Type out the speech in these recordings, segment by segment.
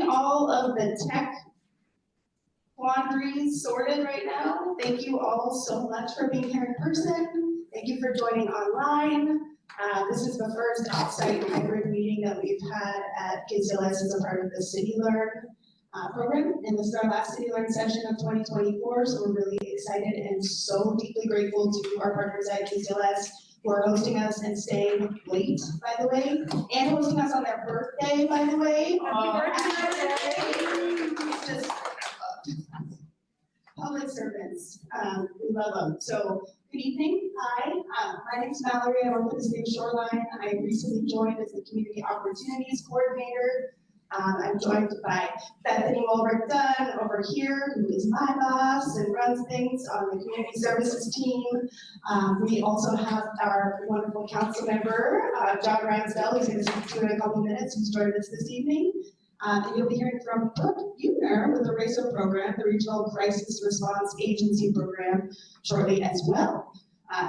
all of the tech quandaries sorted right now. Thank you all so much for being here in person. Thank you for joining online. This is the first off-site hybrid meeting that we've had at KCLS as a part of the CityLearn program. And this is our last CityLearn session of 2024, so we're really excited and so deeply grateful to our partners at KCLS who are hosting us and staying late, by the way, and hosting us on their birthday, by the way. Happy birthday! Just public servants, we love them. So, good evening, hi, my name is Mallory, I work with the City of Shoreline. I recently joined as the Community Opportunities Coordinator. I'm joined by Bethany Walbrook-Dunn over here, who is my boss and runs things on the Community Services team. We also have our wonderful council member, John Ransdell, who's going to speak to you in a couple minutes, who's joined us this evening. And you'll be hearing from Brooke Buechner with the RACO program, the Regional Crisis Response Agency program, shortly as well.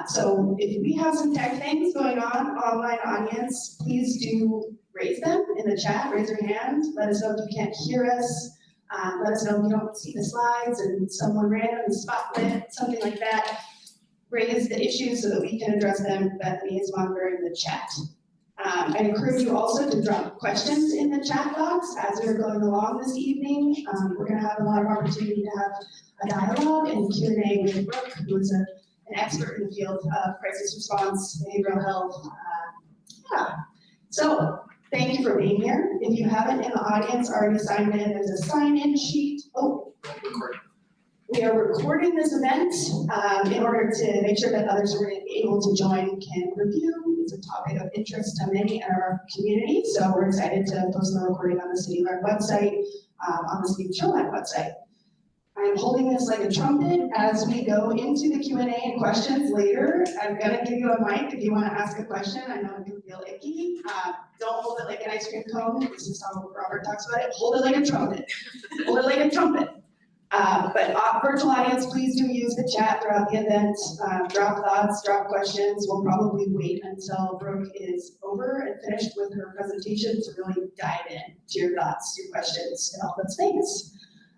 So if we have some tech things going on, online audience, please do raise them in the chat, raise your hand, let us know if you can't hear us, let us know if you don't see the slides and someone random spotlit, something like that. Raise the issues so that we can address them. Bethany is monitoring the chat. I encourage you also to drop questions in the chat box as we're going along this evening. We're going to have a lot of opportunity to have a dialogue and Q&A with Brooke, who is an expert in the field of crisis response, behavioral health. So thank you for being here. If you haven't in the audience already signed in, there's a sign-in sheet. Oh, we are recording this event in order to make sure that others who are able to join can review. It's a topic of interest to many in our community, so we're excited to post the recording on the CityLearn website, on the City of Shoreline website. I'm holding this like a trumpet as we go into the Q&A and questions later. I'm gonna give you a mic if you wanna ask a question. I know it can feel icky. Don't hold it like an ice cream cone. This is how Robert talks about it. Hold it like a trumpet. Hold it like a trumpet. But virtual audience, please do use the chat throughout the event. Drop thoughts, drop questions. We'll probably wait until Brooke is over and finished with her presentation to really dive in to your thoughts, your questions, and all those things.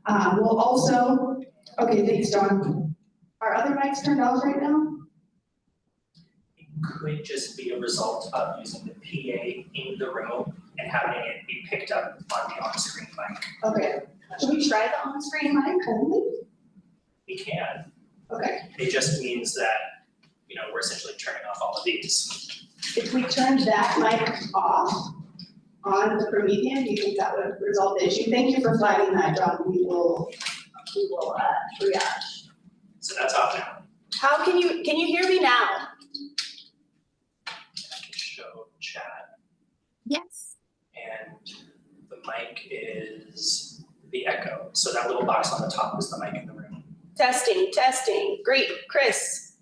We'll also, okay, thanks, John. Are other mics turned off right now? It could just be a result of using the PA in the room and having it be picked up on the on-screen mic. Okay. Should we try the on-screen mic only? We can. Okay. It just means that, we're essentially turning off all of these. If we turned that mic off on the Promethean, do you think that would resolve the issue? Thank you for flagging that, John. We will triage. So that's off now. How can you hear me now? I can show chat. Yes. And the mic is the echo. So that little box on the top is the mic in the room. Testing. Great, Chris.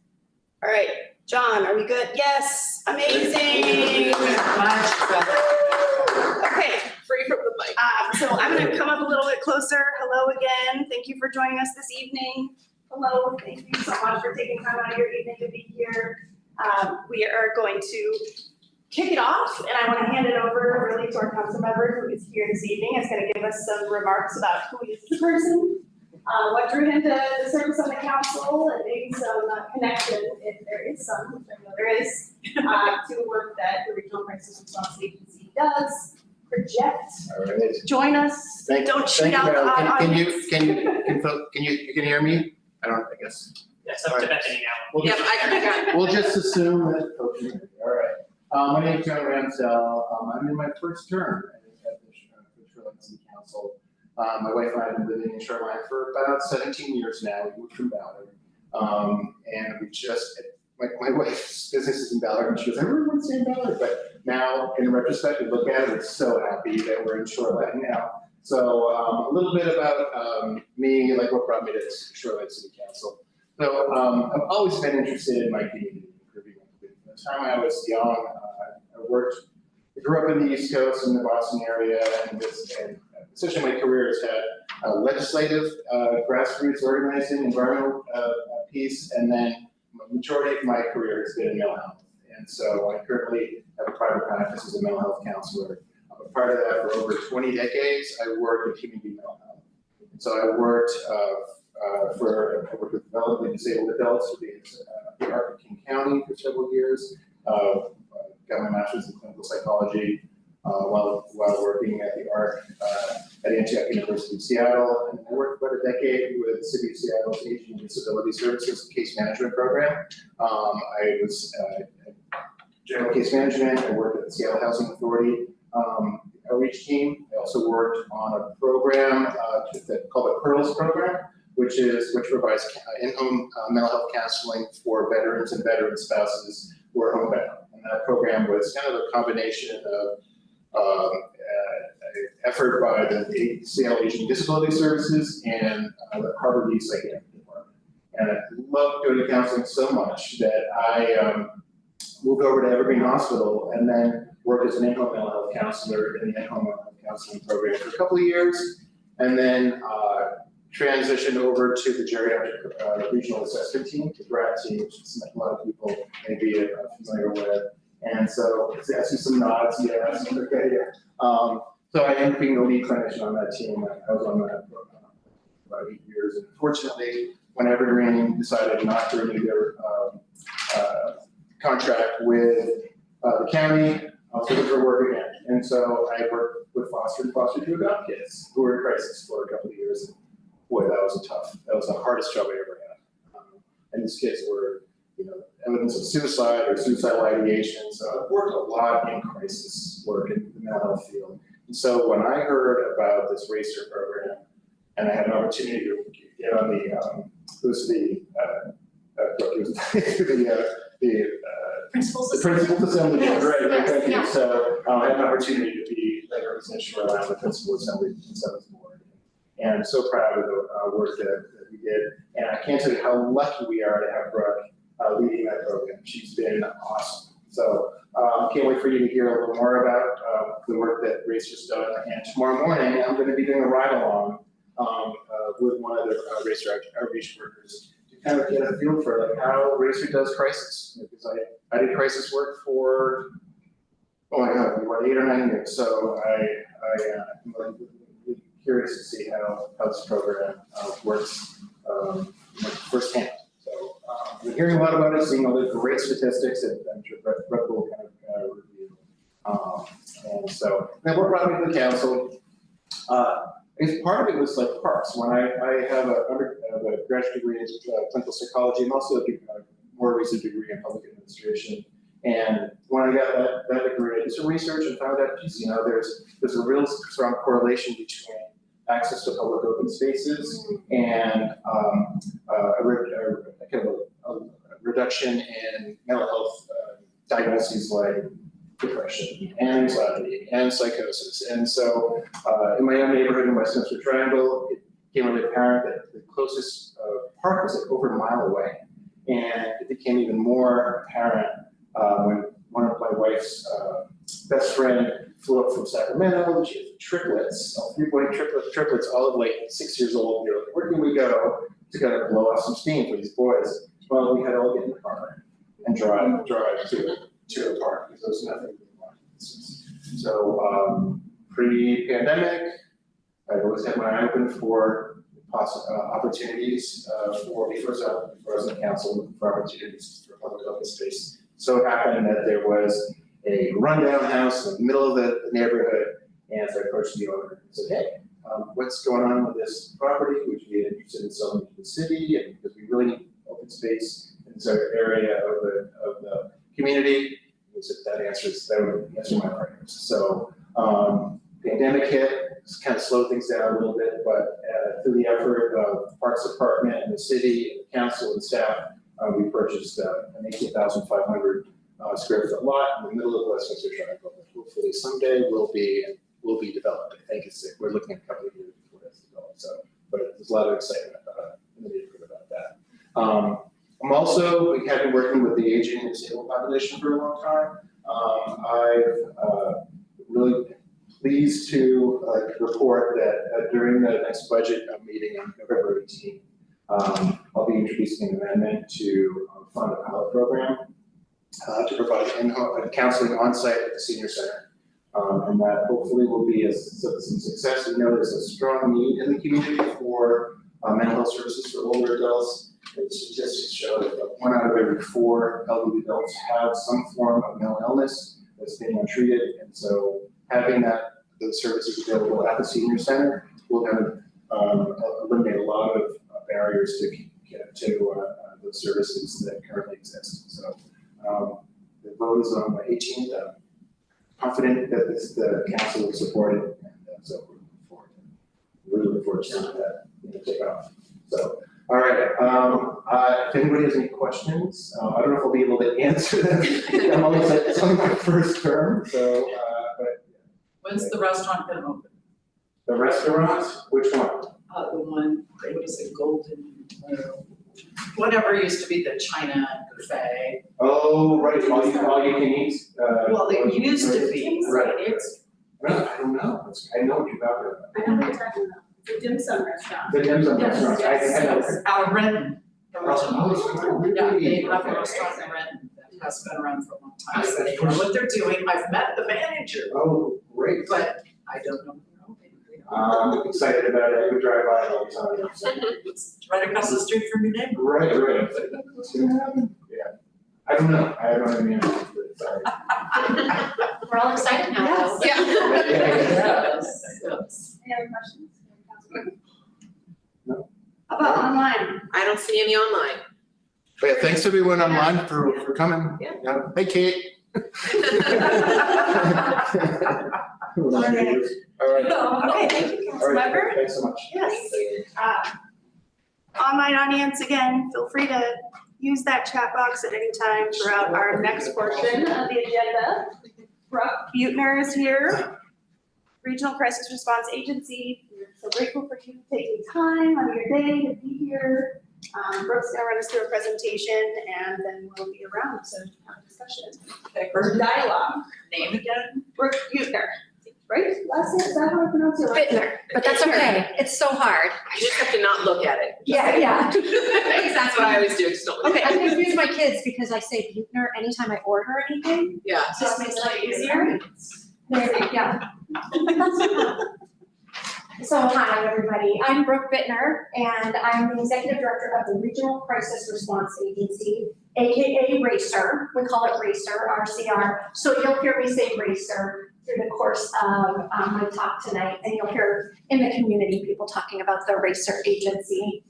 All right, John, are we good? Yes, amazing. Okay, free from the mic. So I'm gonna come up a little bit closer. Hello again. Thank you for joining us this evening. Hello, thank you so much for taking time out of your evening to be here. We are going to kick it off, and I want to hand it over really to our council member who is here this evening. It's going to give us some remarks about who is the person, what drew him to the service on the council, and maybe some connection, if there is some, which I know there is, to work that the Regional Crisis Response Agency does. Project. All right. Join us. Don't cheat out the audience. Can you hear me? I guess. That's up to Bethany now. Yep, I got it. We'll just assume that folks can hear me. All right. My name is John Ransdell. I'm in my first term at the Shoreline City Council. My wife and I have been living in Shoreline for about 17 years now. We moved from Ballard. And we just, my wife's business is in Ballard, and she goes, everyone's in Ballard. But now, in retrospect, we look at it, we're so happy that we're in Shoreline now. So a little bit about me, like what brought me to Shoreline City Council. So I've always been interested in my community, improving my community. From the time I was young, I grew up in the East Coast in the Boston area, and essentially my career has had legislative, grassroots organizing, environmental piece, and then the majority of my career has been in mental health. And so I currently have a private practice as a mental health counselor. I'm a part of that for over 20 decades, I worked in community mental health. So I worked with developmentally disabled adults for the ARC in King County for several years. Got my master's in clinical psychology while working at the ARC at Antioch University of Seattle. And I worked about a decade with the City of Seattle's Aging and Disability Services case management program. I was general case management. I worked at the Seattle Housing Authority outreach team. I also worked on a program called the PEARLS program, which provides in-home mental health counseling for veterans and veteran spouses who are homebound. And that program was kind of a combination of effort by the Seattle Aging and Disability Services and the Harvard Psychiatric Department. And I loved doing counseling so much that I moved over to Evergreen Hospital and then worked as an in-home mental health counselor in the in-home mental health counseling program for a couple of years, and then transitioned over to the geriatric regional assessment team, the GRAT team, which a lot of people may be familiar with. And so, I see some nods, yes, okay, yeah. So I ended up being the lead clinician on that team. I was on that for about 8 years. And unfortunately, when Evergreen decided not to renew their contract with the county, I was looking for work again. And so I worked with foster to adopt kids who were in crisis for a couple of years. And boy, that was the hardest job I ever had. And these kids were, evidence of suicide or suicidal ideation. So I've worked a lot in crisis work in the mental health field. And so when I heard about this RACER program, and I had an opportunity to get on the principal's assembly, yes, right? Yes, yeah. So I had an opportunity to be representing Shoreline on the principal assembly and seventh board. And I'm so proud of the work that we did. And I can't tell you how lucky we are to have Brooke leading that program. She's been awesome. So can't wait for you to hear a little more about the work that RACER's done. And tomorrow morning, I'm going to be doing a ride along with one of the RACER outreach workers to kind of get a feel for like how RACER does crisis. Because I did crisis work for, oh my God, about 8 or 9 years. So I'm really curious to see how this program works firsthand. So we're hearing a lot about it, seeing all the great statistics that I'm sure Brett will kind of review. And so then we're probably to the council. I guess part of it was like parks. When I have a graduate degree in clinical psychology and also a more recent degree in public administration. And when I got that degree, I did some research and found out, geez, there's a real strong correlation between access to public open spaces and a reduction in mental health diagnoses like depression and anxiety and psychosis. And so in my own neighborhood in Westminster Triangle, it became really apparent that the closest park was like over a mile away. And it became even more apparent when one of my wife's best friend flew up from Sacramento. She had triplets, 3-boy triplets, all of like 6 years old. They're like, where can we go to kind of blow off some steam for these boys? Well, we had to all get in the car and drive to the park because there was nothing really long distance. So pre-pandemic, I've always had my eye open for opportunities for me first I was on council for opportunities for public open space. So it happened that there was a rundown house in the middle of the neighborhood, and so I approached the owner and said, hey, what's going on with this property? Would you be interested in selling it to the city? And because we really need open space in this area of the community. He said that would answer my prayers. So pandemic hit, it's kind of slowed things down a little bit, but through the effort of the Parks Department and the city, and the council and staff, we purchased an 18,500 square foot lot in the middle of Westminster Triangle. Hopefully someday will be developed. I think we're looking at a couple of years before it's developed. So, but there's a lot of excitement in the neighborhood about that. I'm also, we have been working with the aging and disabled population for a long time. I've really pleased to report that during the next budget meeting on November 18th, I'll be introducing an amendment to fund a pilot program to provide in-home counseling on-site at the senior center and that hopefully will be some success. We know there's a strong need in the community for mental health services for older adults. Statistics show that 1 out of every 4 elderly adults have some form of mental illness that's being untreated, and so having those services available at the senior center will kind of eliminate a lot of barriers to get to those services that currently exist. So the vote is on the 18th. I'm confident that the council will support it, and so we're looking forward to it. Really look forward to seeing that take off. So, all right. If anybody has any questions, I don't know if I'll be able to answer them. It's only my first term, so. But when's the restaurant gonna open? the restaurant, which one? The one, what is it, Golden, whatever used to be the China buffet. Oh, right, all you can eat. Well, it used to be, Right. it's, I don't know. I know what you're talking about. I know what you're talking about, the dim sum restaurant. The dim sum yes, restaurant. I know. yes, out of Renton. Oh, Yeah, really? they have a restaurant in Renton that has been around for a long time, so they know what they're doing, I've met the manager, Oh, great. but I don't know. I'm excited about it. I could drive by it all the time. It's right across the street from your neighbor. Right. What's gonna happen? Yeah. I don't know. I don't have any answers, but sorry. We're all excited now, though. Yes. Any other questions? No. How about online? I don't see any online. But yeah, thanks everyone online for coming. Yeah. Hey, Kate. All right. Okay, thank you, All right. Councilmember. Thanks so much. Yes. Online audience, again, feel free to use that chat box at any time throughout our next portion of the agenda. Brooke Buettner is here, Regional Crisis Response Agency. We're so grateful for you taking time out of your day to be here. Brooke's gonna run us through a presentation and then we'll be around to have a discussion. Okay, Or dialogue. name again? Brooke Buettner, right? Last name, is that how I pronounce it? Bittner, but that's okay. It's so hard. I just have to not look at it. Yeah. That's what I always do, just don't look Okay, at I it. confuse my kids because I say Buettner anytime I order anything. Yeah. It just makes life easier. There we go. So hi, everybody. I'm Brooke Bittner, and I'm the Executive Director of the Regional Crisis Response Agency, AKA RACER. We call it RACER, RCR. So you'll hear me say RACER through the course of my talk tonight, and you'll hear in the community people talking about the RACER agency.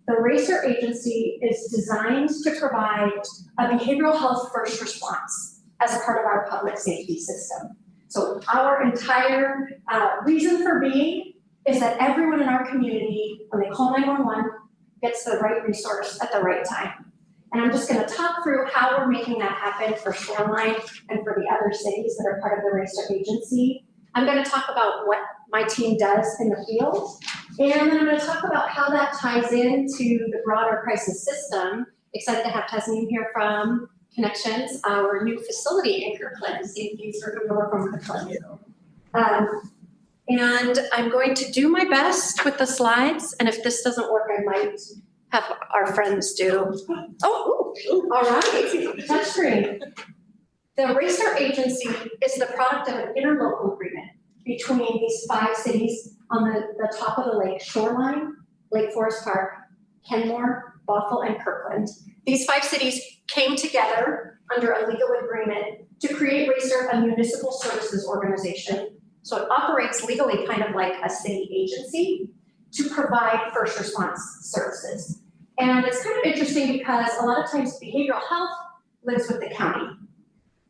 The RACER agency is designed to provide a behavioral health first response as part of our public safety system. So our entire reason for being is that everyone in our community, when they call 911, gets the right resource at the right time. And I'm just gonna talk through how we're making that happen for Shoreline and for the other cities that are part of the RACER agency. I'm gonna talk about what my team does in the field, and then I'm gonna talk about how that ties into the broader crisis system. Excited to have Tasneem here from Connections, our new facility in Kirkland, see if he's heard over from Kirkland. And I'm going to do my best with the slides, and if this doesn't work, I might have our friends do. Oh, ooh, all right, touchscreen. The RACER agency is the product of an interlocal agreement between these 5 cities on the top of the lake: Shoreline, Lake Forest Park, Kenmore, Bothell, and Kirkland. These 5 cities came together under a legal agreement to create RACER, a municipal services organization. So it operates legally kind of like a city agency to provide first response services. And it's kind of interesting because a lot of times behavioral health lives with the county,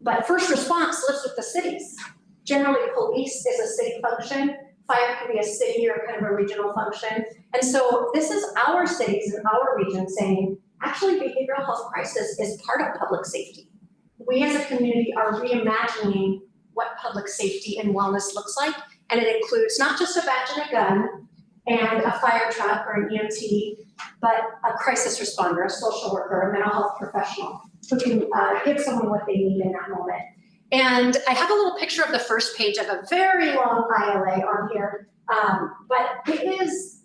but first response lives with the cities. Generally, police is a city function, fire can be a city or kind of a regional function. And so this is our cities and our region saying, actually behavioral health crisis is part of public safety. We as a community are reimagining what public safety and wellness looks like, and it includes not just a badge and a gun and a fire truck or an EMT, but a crisis responder, a social worker, a mental health professional who can give someone what they need in that moment. And I have a little picture of the first page of a very long ILA on here, but it is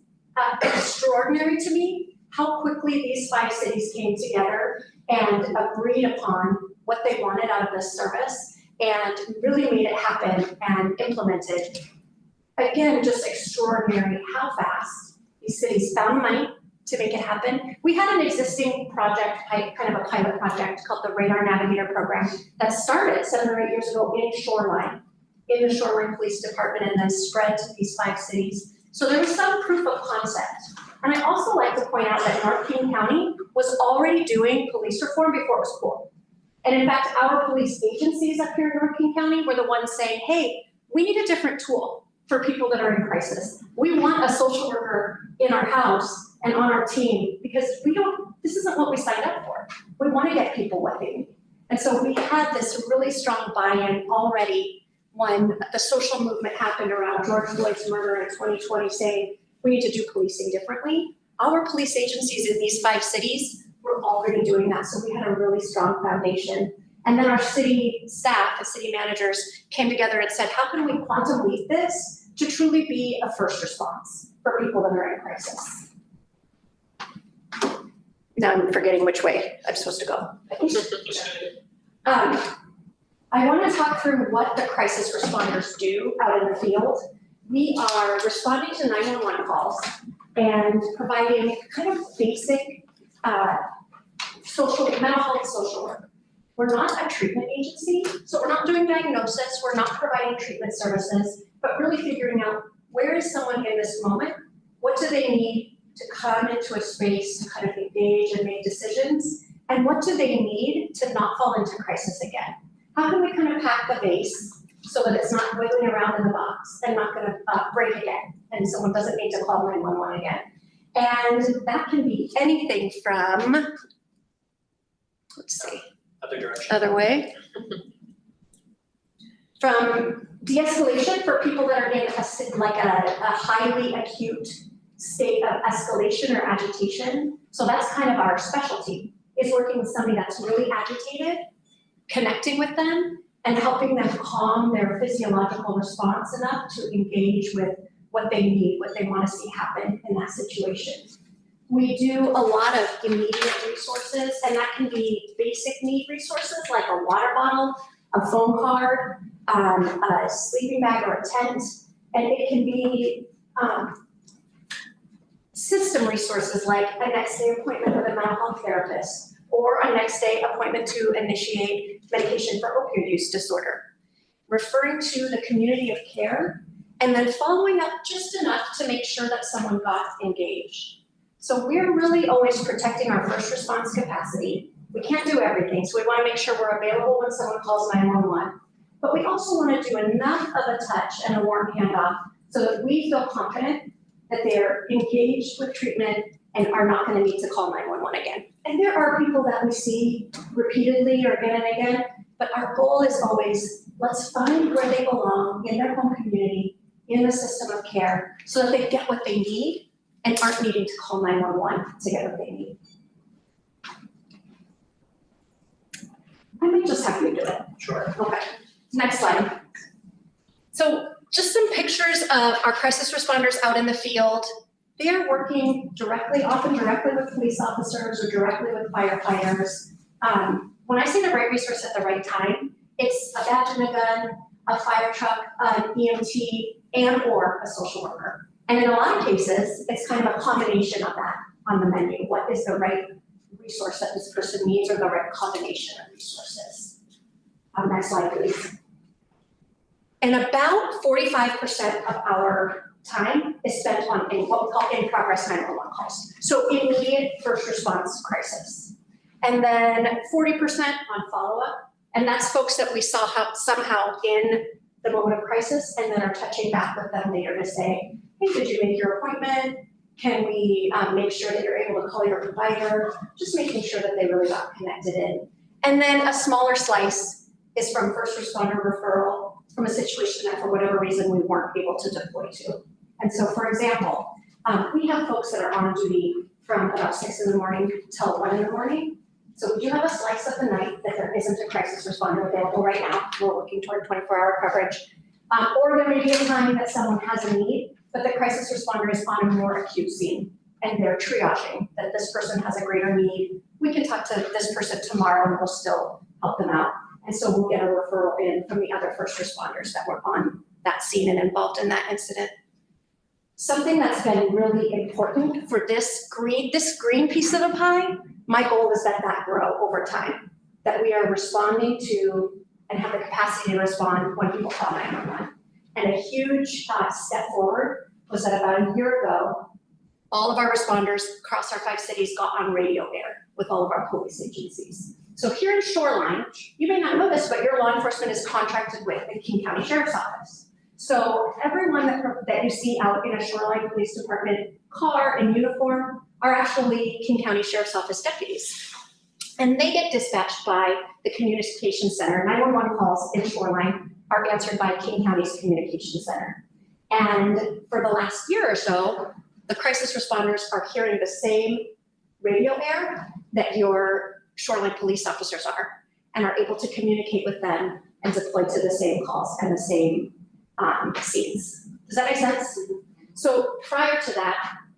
extraordinary to me how quickly these 5 cities came together and agreed upon what they wanted out of this service. and really made it happen and implemented. Again, just extraordinary how fast these cities found money to make it happen. We had an existing project, kind of a pilot project called the Radar Navigator Program that started 7 or 8 years ago in Shoreline, in the Shoreline Police Department, and then spread to these 5 cities. So there was some proof of concept. And I also like to point out that North King County was already doing police reform before it was cool. And in fact, our police agencies up here in North King County were the ones saying, hey, we need a different tool for people that are in crisis. We want a social worker in our house and on our team because this isn't what we signed up for. We want to get people what they need. And so we had this really strong buy-in already when the social movement happened around George Floyd's murder in 2020, saying we need to do policing differently. Our police agencies in these 5 cities were already doing that, so we had a really strong foundation. And then our city staff, the city managers, came together and said, how can we quantum leap this to truly be a first response for people that are in crisis? Now I'm forgetting which way I'm supposed to go. I want to talk through what the crisis responders do out in the field. We are responding to 911 calls and providing kind of basic mental health social work. We're not a treatment agency, so we're not doing diagnosis, we're not providing treatment services, but really figuring out where is someone in this moment, what do they need to come into a space to kind of engage and make decisions, and what do they need to not fall into crisis again? How can we kind of pack the base so that it's not wiggling around in the box and not gonna break again, and someone doesn't need to call 911 again? And that can be anything from, let's see. Other direction. Other way. From de-escalation for people that are in a highly acute state of escalation or agitation. So that's kind of our specialty, is working with somebody that's really agitated, connecting with them, and helping them calm their physiological response enough to engage with what they need, what they want to see happen in that situation. We do a lot of immediate resources, and that can be basic need resources like a water bottle, a phone card, a sleeping bag or a tent, and it can be system resources like a next day appointment with a mental health therapist or a next day appointment to initiate medication for opioid use disorder, referring to the community of care, and then following up just enough to make sure that someone got engaged. So we're really always protecting our first response capacity. We can't do everything, so we want to make sure we're available when someone calls 911. But we also want to do enough of a touch and a warm handoff so that we feel confident that they're engaged with treatment and are not going to need to call 911 again. And there are people that we see repeatedly or again and again, but our goal is always, let's find where they belong in their home community, in the system of care, so that they get what they need and aren't needing to call 911 to get what they need. I might just have you do it. Sure. Okay, next slide. So just some pictures of our crisis responders out in the field. They are working often directly with police officers or directly with firefighters. When I say the right resource at the right time, it's a badge and a gun, a fire truck, an EMT, and or a social worker. And in a lot of cases, it's kind of a combination of that on the menu. What is the right resource that this person needs or the right combination of resources? Next slide, please. And about 45% of our time is spent on what we call in-progress 911 calls. So immediate first response crisis. And then 40% on follow-up. And that's folks that we saw somehow in the moment of crisis and then are touching back with them later to say, hey, did you make your appointment? Can we make sure that you're able to call your provider? Just making sure that they really got connected in. And then a smaller slice is from first responder referral from a situation that for whatever reason we weren't able to deploy to. And so for example, we have folks that are on duty from about 6 in the morning till 1 in the morning. So we do have a slice of the night that there isn't a crisis responder available right now. We're working toward 24-hour coverage. Or there may be a time that someone has a need, but the crisis responder is on a more acute scene and they're triaging that this person has a greater need. We can talk to this person tomorrow and we'll still help them out. And so we'll get a referral in from the other first responders that were on that scene and involved in that incident. Something that's been really important for this green piece of the pie, my goal is that grow over time, that we are responding to and have the capacity to respond when people call 911. And a huge step forward was that about a year ago, all of our responders across our 5 cities got on radio air with all of our police agencies. So here in Shoreline, you may not know this, but your law enforcement is contracted with the King County Sheriff's Office. So everyone that you see out in a Shoreline Police Department car in uniform are actually King County Sheriff's Office deputies. And they get dispatched by the Communication Center. 911 calls in Shoreline are answered by King County's Communication Center. And for the last year or so, the crisis responders are hearing the same radio air that your Shoreline police officers are, and are able to communicate with them and deploy to the same calls and the same scenes. Does that make sense? So prior to that,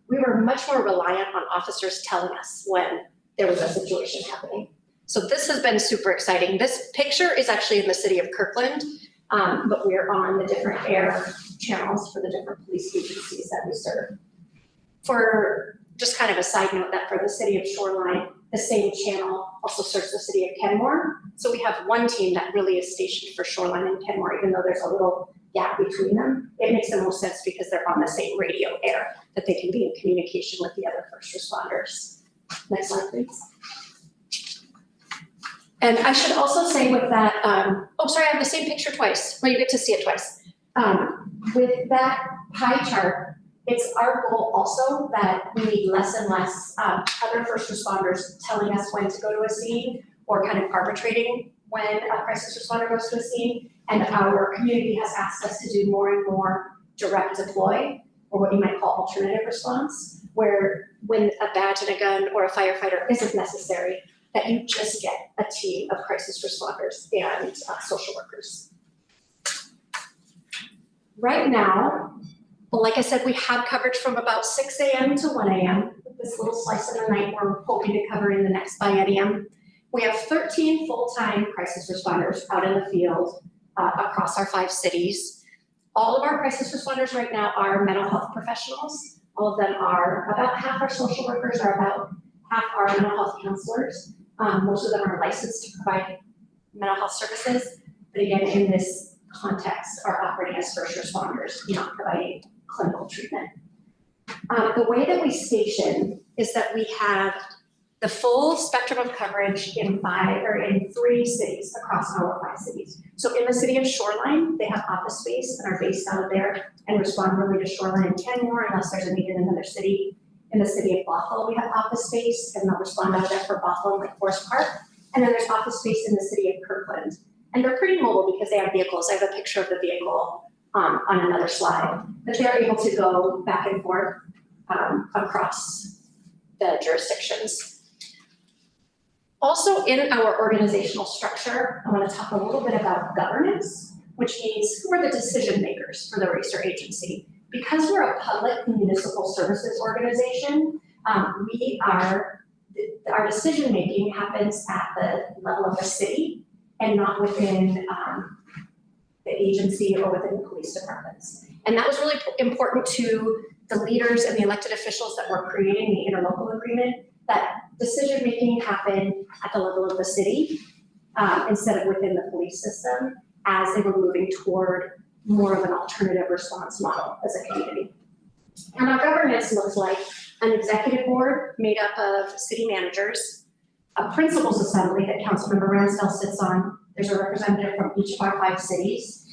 we were much more reliant on officers telling us when there was a situation happening. So this has been super exciting. This picture is actually in the city of Kirkland, but we are on the different air channels for the different police agencies that we serve. For just kind of a side note, that for the city of Shoreline, the same channel also serves the city of Kenmore. So we have one team that really is stationed for Shoreline and Kenmore, even though there's a little gap between them. It makes the most sense because they're on the same radio air that they can be in communication with the other first responders. Next slide, please. And I should also say with that, oh, sorry, I have the same picture twice. Well, you get to see it twice. With that pie chart, it's our goal also that we need less and less other first responders telling us when to go to a scene or kind of arbitrating when a crisis responder goes to a scene. And our community has asked us to do more and more direct deploy, or what you might call alternative response, where when a badge and a gun or a firefighter isn't necessary, that you just get a team of crisis responders and social workers. Right now, well, like I said, we have coverage from about 6 a.m. to 1 a.m. This little slice of the night we're hoping to cover in the next biennium. We have 13 full-time crisis responders out in the field across our 5 cities. All of our crisis responders right now are mental health professionals. All of them are, about half our social workers are about half our mental health counselors. Most of them are licensed to provide mental health services, but again, in this context, are operating as first responders, not providing clinical treatment. The way that we station is that we have the full spectrum of coverage in 3 cities across our 5 cities. So in the city of Shoreline, they have office space and are based out of there and respond really to Shoreline and Kenmore unless there's a need in another city. In the city of Bothell, we have office space and they'll respond out of there for Bothell and Lake Forest Park. And then there's office space in the city of Kirkland. And they're pretty mobile because they have vehicles. I have a picture of the vehicle on another slide. But they're able to go back and forth across the jurisdictions. Also in our organizational structure, I want to talk a little bit about governance, which means who are the decision makers for the racer agency. Because we're a public municipal services organization, our decision making happens at the level of the city and not within the agency or within the police departments. And that was really important to the leaders and the elected officials that were creating the interlocal agreement, that decision making happened at the level of the city instead of within the police system as they were moving toward more of an alternative response model as a community. And our governance looks like an executive board made up of city managers, a principals assembly that Councilmember Ransdell sits on. There's a representative from each of our 5 cities.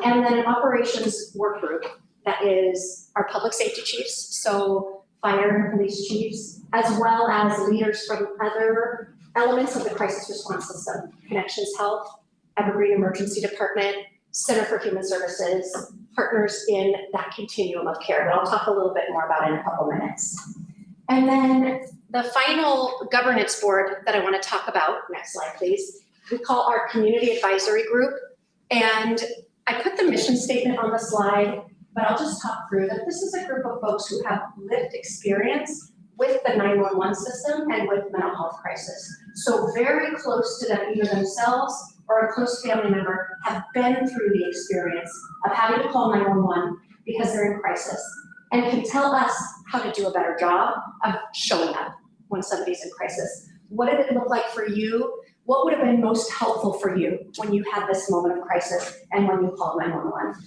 And then an operations work group that is our public safety chiefs, so fire and police chiefs, as well as leaders from other elements of the crisis response system, Connections Health, Evergreen Emergency Department, Center for Human Services, partners in that continuum of care that I'll talk a little bit more about in a couple minutes. And then the final governance board that I want to talk about, next slide please, we call our community advisory group. And I put the mission statement on the slide, but I'll just talk through that this is a group of folks who have lived experience with the 911 system and with mental health crisis. So very close to them, either themselves or a close family member have been through the experience of having to call 911 because they're in crisis and can tell us how to do a better job of showing up when somebody's in crisis. What did it look like for you? What would have been most helpful for you when you had this moment of crisis and when you called 911?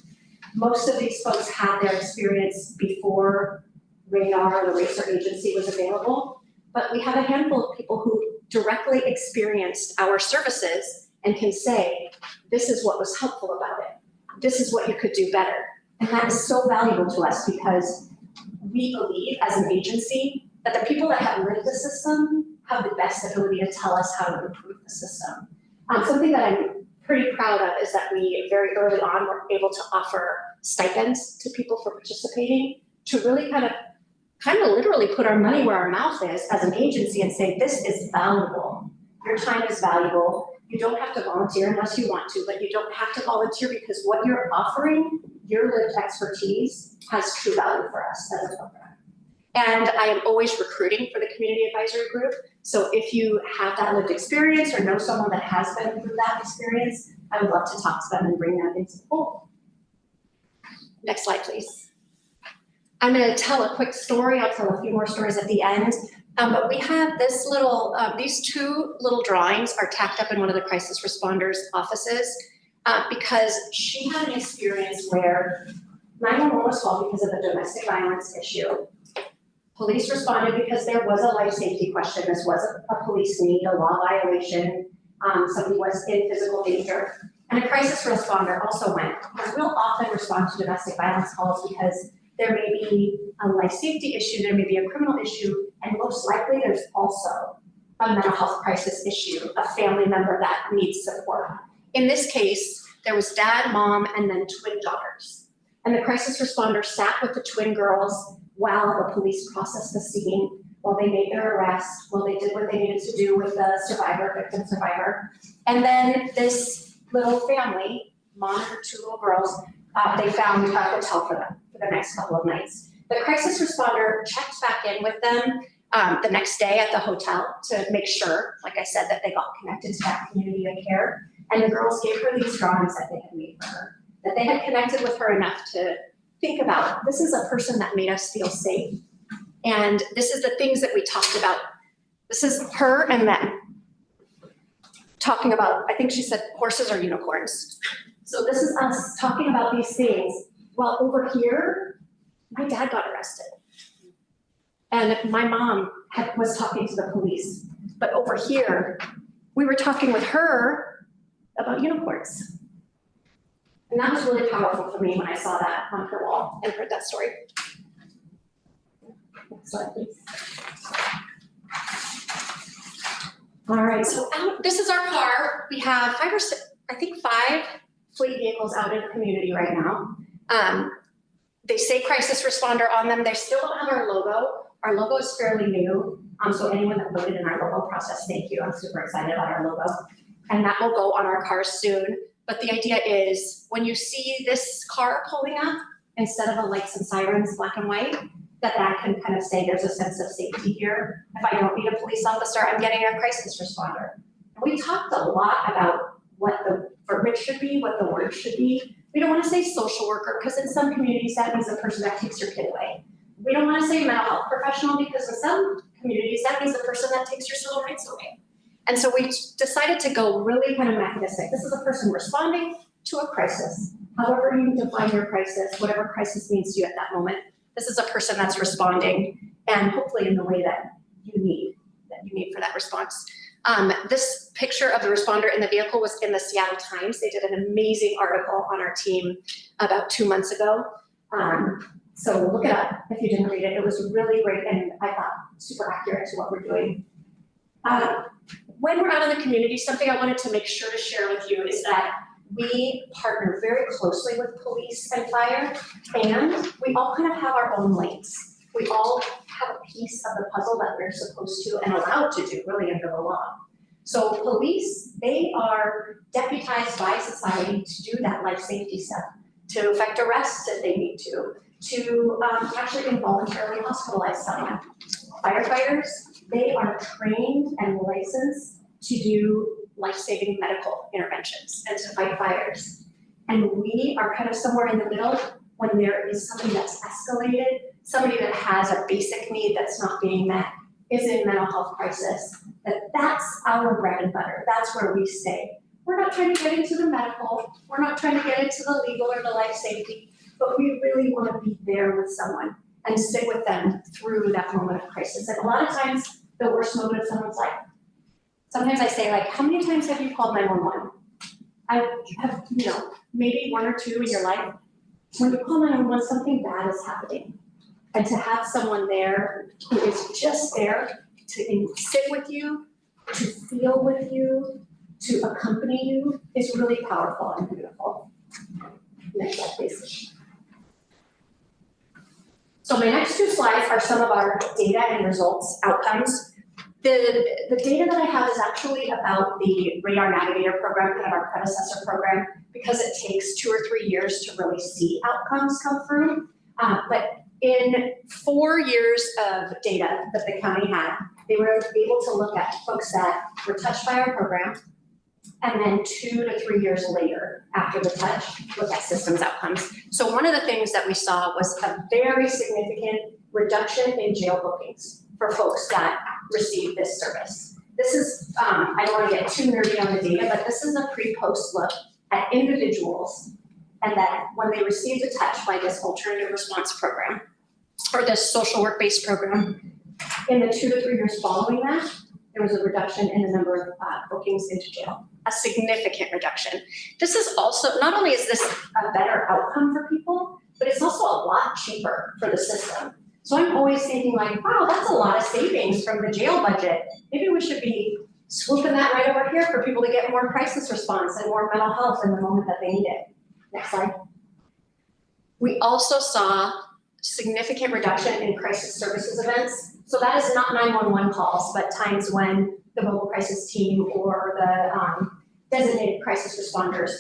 Most of these folks had their experience before radar or the RACER agency was available, but we have a handful of people who directly experienced our services and can say, this is what was helpful about it. This is what you could do better. And that is so valuable to us because we believe as an agency that the people that have lived the system have the best ability to tell us how to improve the system. Something that I'm pretty proud of is that we very early on were able to offer stipends to people for participating to really kind of literally put our money where our mouth is as an agency and say, this is valuable. Your time is valuable. You don't have to volunteer unless you want to, but you don't have to volunteer because what you're offering, your lived expertise, has true value for us as a program. And I am always recruiting for the community advisory group. So if you have that lived experience or know someone that has been through that experience, I would love to talk to them and bring them into the fold. Next slide, please. I'm going to tell a quick story. I'll tell a few more stories at the end. But we have this little, these two little drawings are tacked up in one of the crisis responders' offices because she had an experience where 911 was called because of a domestic violence issue. Police responded because there was a life safety question. This was a police need, a law violation. Somebody was in physical danger. And a crisis responder also went. Because we'll often respond to domestic violence calls because there may be a life safety issue, there may be a criminal issue, and most likely there's also a mental health crisis issue, a family member that needs support. In this case, there was dad, mom, and then twin daughters. And the crisis responder sat with the twin girls while the police processed the scene, while they made their arrest, while they did what they needed to do with the victim survivor. And then this little family, mom and her two little girls, they found a hotel for them for the next couple of nights. The crisis responder checked back in with them the next day at the hotel to make sure, like I said, that they got connected to that community of care. And the girls gave her these drawings that they had made for her, that they had connected with her enough to think about, this is a person that made us feel safe. And this is the things that we talked about. This is her and them talking about, I think she said horses or unicorns. So this is us talking about these things. Well, over here, my dad got arrested. And my mom was talking to the police. But over here, we were talking with her about unicorns. And that was really powerful for me when I saw that on her wall and heard that story. Next slide, please. All right, so this is our car. We have 5 or 6, I think 5 fleet vehicles out in the community right now. They say crisis responder on them. They still don't have our logo. Our logo is fairly new. So anyone that voted in our logo process, thank you. I'm super excited about our logo. And that will go on our cars soon. But the idea is when you see this car pulling up, instead of the lights and sirens, black and white, that can kind of say there's a sense of safety here. If I don't need a police officer, I'm getting a crisis responder. And we talked a lot about what the verbiage should be, what the word should be. We don't want to say social worker because in some communities that means the person that takes your kid away. We don't want to say mental health professional because in some communities that means the person that takes your civil rights away. And so we decided to go really kind of mechanistic. This is a person responding to a crisis. However you define your crisis, whatever crisis means to you at that moment, this is a person that's responding and hopefully in the way that you need for that response. This picture of the responder in the vehicle was in the Seattle Times. They did an amazing article on our team about 2 months ago. So look it up if you didn't read it. It was really great and I thought super accurate to what we're doing. When we're out in the community, something I wanted to make sure to share with you is that we partner very closely with police and fire, and we all kind of have our own lanes. We all have a piece of the puzzle that we're supposed to and allowed to do really under the law. So police, they are deputized by society to do that life safety stuff, to effect arrests if they need to actually involuntarily hospitalize someone. Firefighters, they are trained and licensed to do life-saving medical interventions and to fight fires. And we are kind of somewhere in the middle when there is somebody that's escalated, somebody that has a basic need that's not being met, is in mental health crisis, that's our bread and butter, that's where we stay. We're not trying to get into the medical, we're not trying to get into the legal or the life safety, but we really want to be there with someone and sit with them through that moment of crisis. And a lot of times, the worst moment of someone's life. Sometimes I say, like, how many times have you called 911? I have, maybe one or two in your life. When you call 911, something bad is happening. And to have someone there who is just there to sit with you, to feel with you, to accompany you is really powerful and beautiful. Next slide, please. So my next two slides are some of our data and results outcomes. The data that I have is actually about the Radar Navigator program, kind of our predecessor program, because it takes 2 or 3 years to really see outcomes come through. But in 4 years of data that the county had, they were able to look at folks that were touched by our program, and then 2 to 3 years later, after the touch, look at systems outcomes. So one of the things that we saw was a very significant reduction in jail bookings for folks that received this service. This is, I don't want to get too nerdy on the data, but this is a pre-post look at individuals and that when they received a touch by this alternative response program, or this social work-based program, in the 2 to 3 years following that, there was a reduction in the number of bookings into jail, a significant reduction. This is also, not only is this a better outcome for people, but it's also a lot cheaper for the system. So I'm always thinking like, wow, that's a lot of savings from the jail budget. Maybe we should be swooping that right over here for people to get more crisis response and more mental health in the moment that they need it. Next slide. We also saw significant reduction in crisis services events. So that is not 911 calls, but times when the mobile crisis team or the designated crisis responders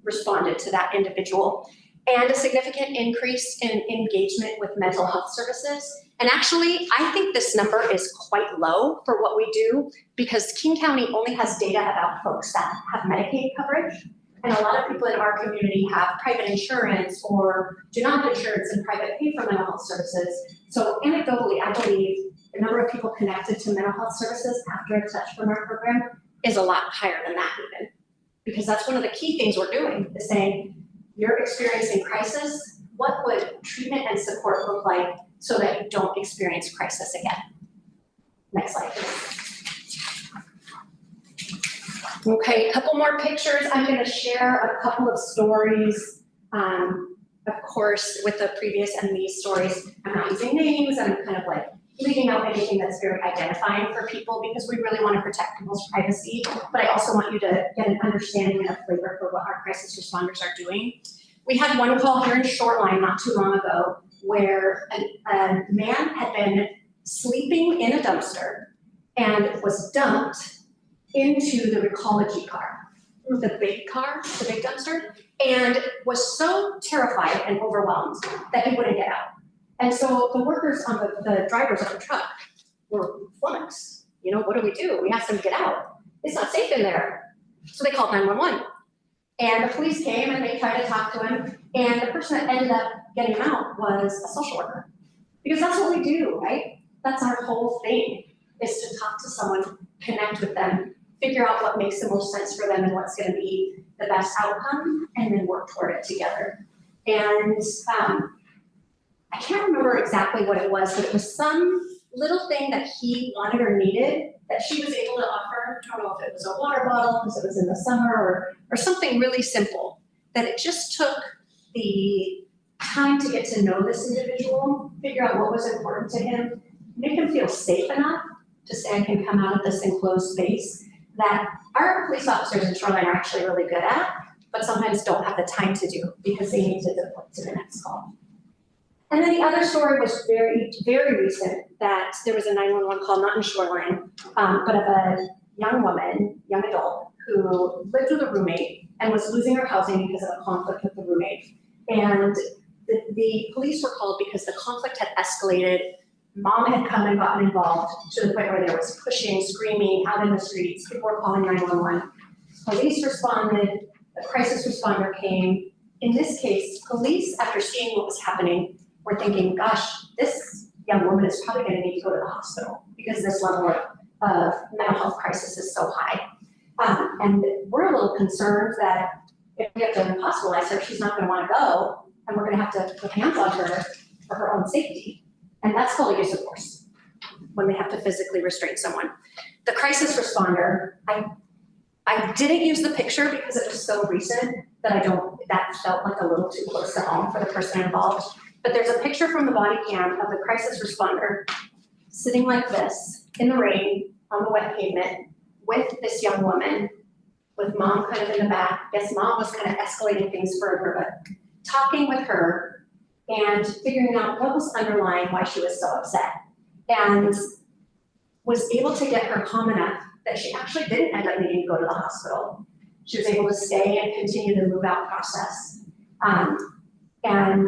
responded to that individual. And a significant increase in engagement with mental health services. And actually, I think this number is quite low for what we do because King County only has data about folks that have Medicaid coverage. And a lot of people in our community have private insurance or do not have insurance and private pay for mental health services. So anecdotally, I believe the number of people connected to mental health services after a touch from our program is a lot higher than that even. Because that's one of the key things we're doing is saying, you're experiencing crisis, what would treatment and support look like so that you don't experience crisis again? Next slide, please. Okay, a couple more pictures. I'm going to share a couple of stories. Of course, with the previous and these stories, I'm not using names. I'm kind of like leaving out anything that's very identifying for people because we really want to protect people's privacy. But I also want you to get an understanding and a flavor for what our crisis responders are doing. We had one call here in Shoreline not too long ago where a man had been sleeping in a dumpster and was dumped into the Recology car, the big dumpster, and was so terrified and overwhelmed that he wouldn't get out. And so the workers on the drivers of the truck were flummoxed. What do? We asked them to get out. It's not safe in there. So they called 911. And the police came and they tried to talk to him. And the person that ended up getting him out was a social worker. Because that's what we do, right? That's our whole thing, is to talk to someone, connect with them, figure out what makes the most sense for them and what's going to be the best outcome, and then work toward it together. And I can't remember exactly what it was, but it was some little thing that he wanted or needed that she was able to offer. I don't know if it was a water bottle because it was in the summer or something really simple, that it just took the time to get to know this individual, figure out what was important to him, make him feel safe enough to say, I can come out of this enclosed space that our police officers in Shoreline are actually really good at, but sometimes don't have the time to do because they need to deploy to the next call. And then the other story was very, very recent, that there was a 911 call, not in Shoreline, but of a young woman, young adult, who lived with a roommate and was losing her housing because of a conflict with the roommate. And the police were called because the conflict had escalated. Mom had come and gotten involved to the point where there was pushing, screaming out in the streets. People were calling 911. police responded, the crisis responder came. In this case, police, after seeing what was happening, were thinking, gosh, this young woman is probably gonna need to go to the hospital because this level of mental health crisis is so high. And we're a little concerned that if we have to hospitalize her, she's not gonna wanna go, and we're gonna have to put hands on her for her own safety. And that's called a use of force, when they have to physically restrain someone. The crisis responder, I didn't use the picture because it was so recent that that felt like a little too close to home for the person involved. But there's a picture from the body cam of the crisis responder sitting like this in the rain on the wet pavement with this young woman, with mom kind of in the back. Yes, mom was kind of escalating things further, but talking with her and figuring out what was underlying why she was so upset. And was able to get her calm enough that she actually didn't end up needing to go to the hospital. She was able to stay and continue the move out process. And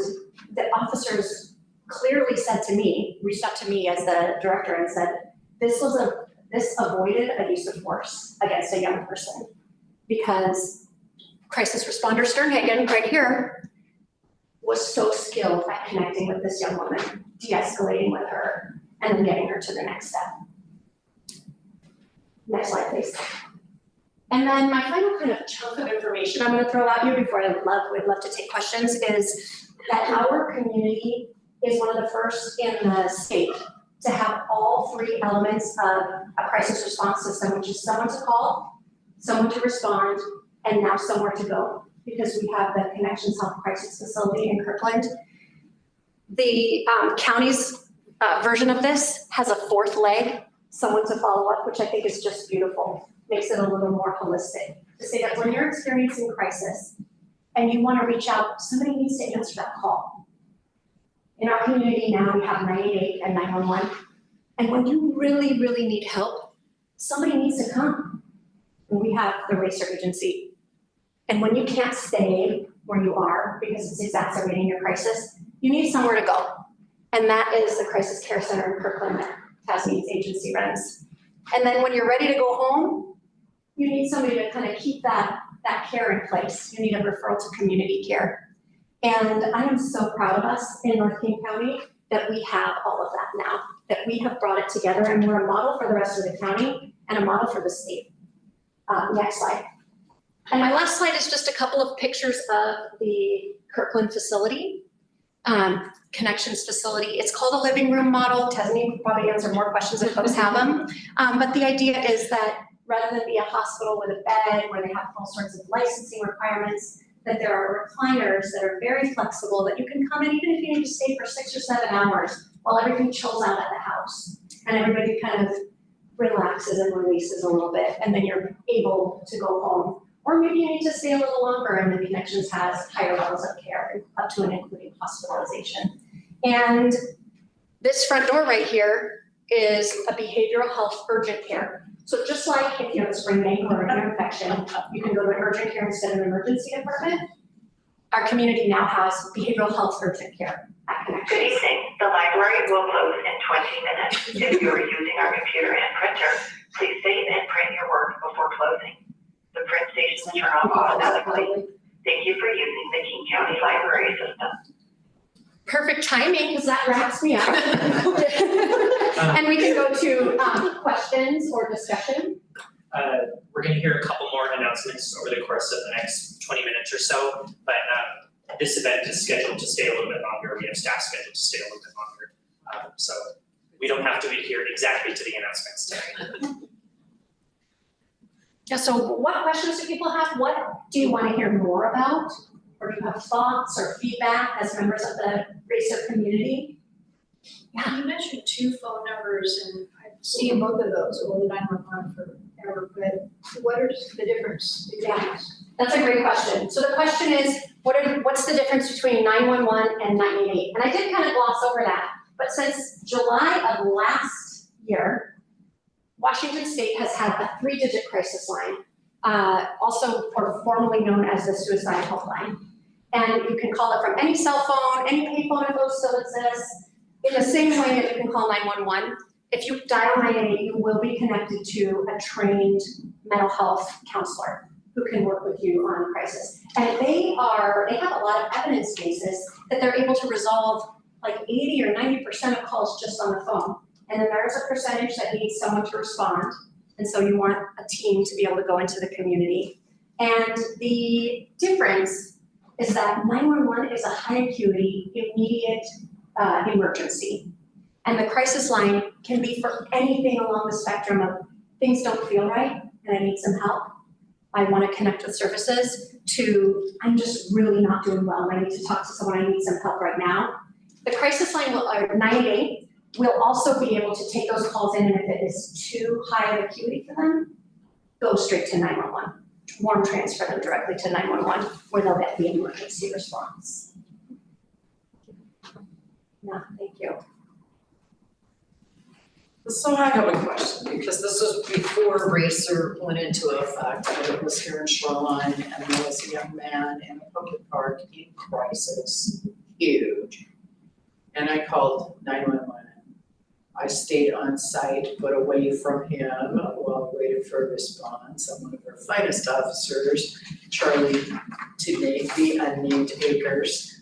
the officers clearly said to me, reached out to me as the director and said, this avoided a use of force against a young person, because crisis responder Sternhagen right here was so skilled at connecting with this young woman, de-escalating with her, and then getting her to the next step. Next slide, please. And then my final kind of chunk of information I'm going to throw at you before we'd love to take questions is that our community is one of the first in the state to have all three elements of a crisis response system, which is someone to call, someone to respond, and now somewhere to go, because we have the Connections Health Crisis Facility in Kirkland. The county's version of this has a fourth leg, someone to follow up, which I think is just beautiful. Makes it a little more holistic. To say that when you're experiencing crisis and you want to reach out, somebody needs to answer that call. In our community now, we have 988 and 911. And when you really, really need help, somebody needs to come. And we have the Racer Agency. And when you can't stay where you are because it's exacerbating your crisis, you need somewhere to go. And that is the Crisis Care Center in Kirkland that Tasmania's agency runs. And then when you're ready to go home, you need somebody to kind of keep that care in place. You need a referral to community care. And I am so proud of us in North King County that we have all of that now, that we have brought it together, and we're a model for the rest of the county and a model for the state. Next slide. And my last slide is just a couple of pictures of the Kirkland facility, Connections facility. It's called a living room model. Tasmania could probably answer more questions if folks have them. But the idea is that rather than be a hospital with a bed where they have all sorts of licensing requirements, that there are recliners that are very flexible, that you can come in even if you need to stay for 6 or 7 hours while everything chills out at the house. And everybody kind of relaxes and releases a little bit, and then you're able to go home. Or maybe you need to stay a little longer, and the Connections has higher levels of care, up to and including hospitalization. And this front door right here is a behavioral health urgent care. So just like if you have a sprained ankle or an ear infection, you can go to an urgent care instead of an emergency department. Our community now has behavioral health urgent care at Connections. Good evening. The library will close in 20 minutes. If you are using our computer and printer, please save and print your work before closing. The print stations turn off automatically. Thank you for using the King County Library System. Perfect timing, because that wraps me up. And we can go to questions or discussion. We're going to hear a couple more announcements over the course of the next 20 minutes or so, but this event is scheduled to stay a little bit longer. We have staff scheduled to stay a little bit longer. So we don't have to adhere exactly to the announcements today. Yeah, so what questions do people have? What do you want to hear more about? Or do you have thoughts or feedback as members of the Racer community? Yeah, you mentioned 2 phone numbers, and I've seen both of those, or the 911 forever, but what is the difference? Yeah, that's a great question. So the question is, what's the difference between 911 and 988? And I did kind of gloss over that, but since July of last year, Washington State has had a 3-digit crisis line, also or formerly known as the suicide helpline. And you can call it from any cell phone, any payphone if those still exist, in the same way that you can call 911. If you dial 988, you will be connected to a trained mental health counselor. who can work with you on crisis. And they have a lot of evidence bases that they're able to resolve like 80 or 90% of calls just on the phone. And then there's a percentage that needs someone to respond. And so you want a team to be able to go into the community. And the difference is that 911 is a high acuity, immediate emergency. And the crisis line can be for anything along the spectrum of things don't feel right and I need some help. I want to connect with services to I'm just really not doing well and I need to talk to someone, I need some help right now. The crisis line will, 988, will also be able to take those calls in, and if it is too high of acuity for them, go straight to 911. Warm transfer them directly to 911 where they'll get the emergency response. No, thank you. So I have a question, because this was before Racer went into effect, but it was here in Shoreline, and there was a young man in a public park in crisis, huge. And I called 911. I stayed on site, but away from him while waiting for a response. And one of our finest officers, Charlie, to name the unnamed Acres,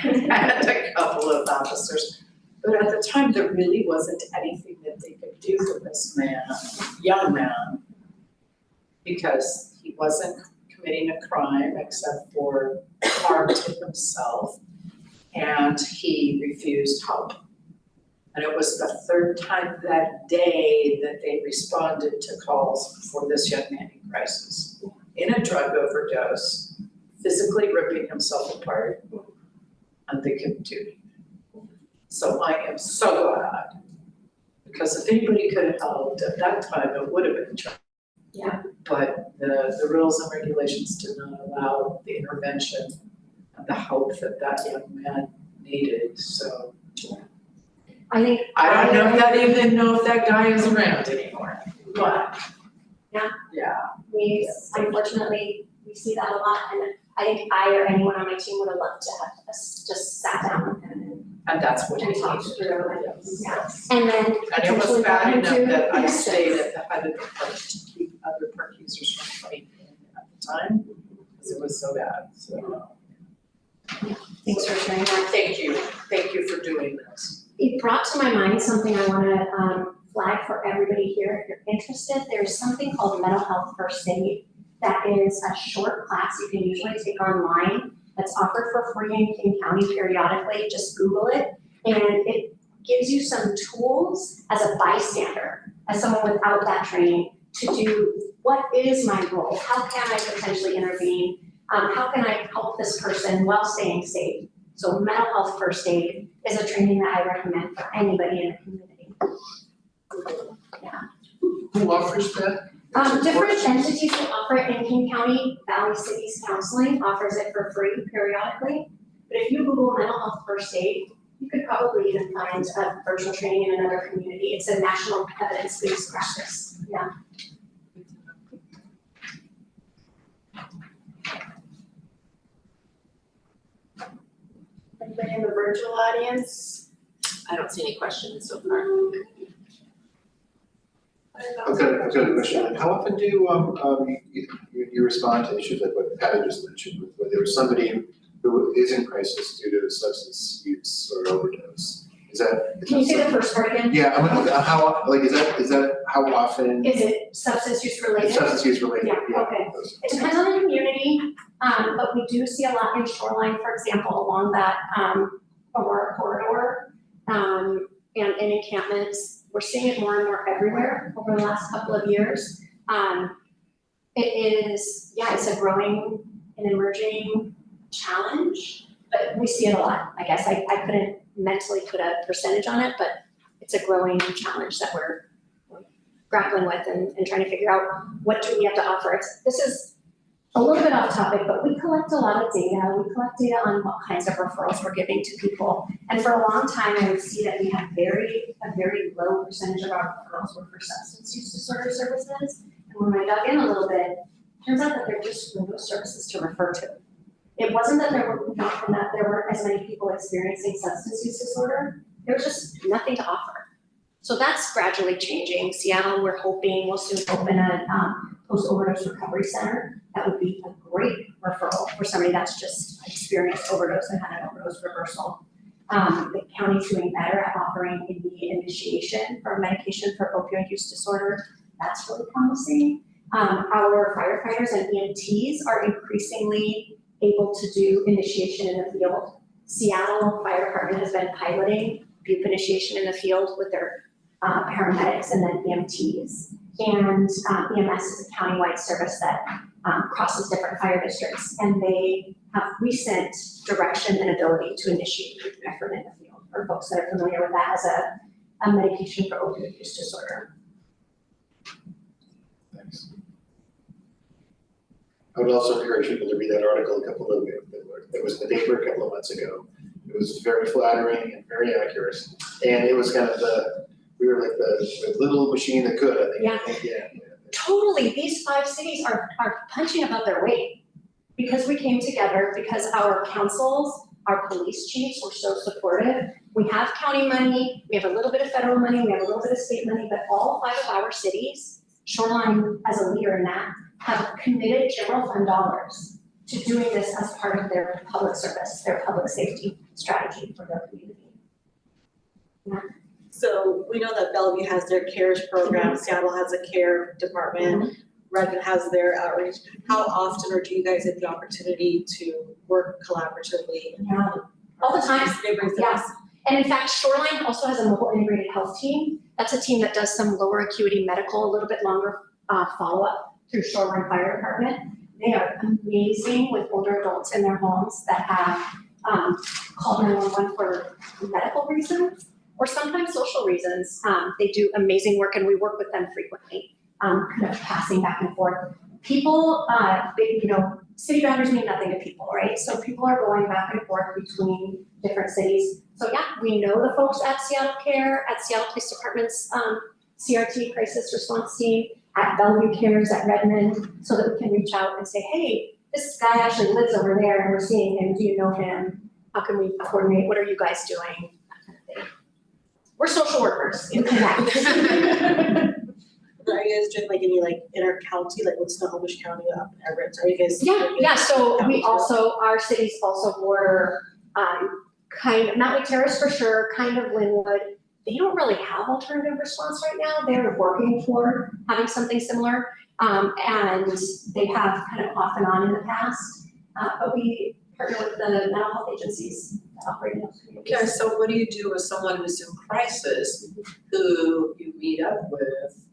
and a couple of officers. But at the time, there really wasn't anything that they could do for this man, young man, because he wasn't committing a crime except for harm to himself, and he refused help. And it was the third time that day that they responded to calls for this young man in crisis, in a drug overdose, physically ripping himself apart, and they couldn't do it. So I am so glad, because if anybody could have helped at that time, it would have been Charlie. Yeah. But the rules and regulations did not allow the intervention and the help that that young man needed, so. I think I don't even know if that guy is around anymore, but. Yeah. Yeah. we unfortunately see that a lot, and I think I or anyone on my team would have loved to have us just sat down with him And that's what and he talked needed. through it. Yes. Yeah. And then And it potentially was bad want him enough to that I access. stayed at the head of the park to keep other park users from coming in at the time, because it was so bad, so. Thanks for sharing that. Thank you for doing this. It brought to my mind something I want to flag for everybody here. If you're interested, there's something called Mental Health First Aid that is a short class you can usually take online that's offered for free in King County periodically. Just Google it, and it gives you some tools as a bystander, as someone without that training, to do what is my role? How can I potentially intervene? How can I help this person while staying safe? So Mental Health First Aid is a training that I recommend for anybody in the community. Yeah. Who offers that? Different entities will offer it in King County. Valley Cities Counseling offers it for free periodically. But if you Google Mental Health First Aid, you could probably even find a virtual training in another community. It's a national evidence-based practice. Yeah. Anybody in the virtual audience? I don't see any questions so far. I've got a question. Like, how often do you respond to issues like what Patty just mentioned, where there's somebody who is in crisis due to substance use or overdose? Is that? Can you say the first part again? Yeah, I mean, is that how often? Is it substance use related? Substance use related, Yeah, okay. It depends on the community, but we do see a lot in Shoreline, for example, along that Aurora corridor, and in encampments. We're seeing it more and more everywhere over the last couple of years. It is, yeah, it's a growing and emerging challenge, but we see it a lot. I guess I couldn't mentally put a percentage on it, but it's a growing challenge that we're grappling with and trying to figure out what do we have to offer. This is a little bit off topic, but we collect a lot of data. We collect data on what kinds of referrals we're giving to people. And for a long time, I would see that we had a very low percentage of our referrals were for substance use disorder services. And when I dug in a little bit, it turns out that there just were no services to refer to. It wasn't that there weren't as many people experiencing substance use disorder. There was just nothing to offer. So that's gradually changing. Seattle, we're hoping, will soon open a post-overdose recovery center. That would be a great referral for somebody that's just experienced overdose and had an overdose reversal. The county's doing better at offering immediate initiation for medication for opioid use disorder. That's really promising. Our firefighters and EMTs are increasingly able to do initiation in the field. Seattle Fire Department has been piloting BUP initiation in the field with their paramedics and then EMTs. And EMS is a countywide service that crosses different fire districts, and they have recent direction and ability to initiate effort in the field for folks that are familiar with that as a medication for opioid use disorder. Thanks. I would also encourage people to read that article that was in the paper a couple of months ago. It was very flattering and very accurate, and it was kind of we were like the little machine that could, I think. Yeah. Totally, these 5 cities are punching above their weight because we came together, because our councils, our police chiefs were so supportive. We have county money, we have a little bit of federal money, we have a little bit of state money, but all 5 of our cities, Shoreline as a leader in that, have committed general fund dollars to doing this as part of their public service, their public safety strategy for their community. Yeah. So we know that Bellevue has their CARES program, Seattle has a CARE department, Redmond has their outreach. How often, or do you guys have the opportunity to work collaboratively? Yeah, all the time. Neighboring Yeah. And in fact, Shoreline also has a mobile integrated health team. That's a team that does some lower acuity medical, a little bit longer follow-up through Shoreline Fire Department. They are amazing with older adults in their homes that have called 911 for medical reasons or sometimes social reasons. They do amazing work, and we work with them frequently, kind of passing back and forth. People, city boundaries mean nothing to people, right? So people are going back and forth between different cities. So yeah, we know the folks at Seattle Care, at Seattle Police Department's CRT crisis response team, at Bellevue Cares at Redmond, so that we can reach out and say, hey, this guy actually lives over there and we're seeing him, do you know him? How can we coordinate? What are you guys doing? That kind of thing. We're social workers in Connect. Are you guys doing like any inter-county, like what's Snohomish County up in Everett? Are you guys? Yeah, so we also, our cities also border kind of, not Lake Terrace for sure, kind of Linwood. They don't really have alternative response right now. They're working for having something similar. And they have kind of off and on in the past. But we partner with the mental health agencies that operate in those communities. Okay, so what do you do with someone who's in crisis, who you meet up with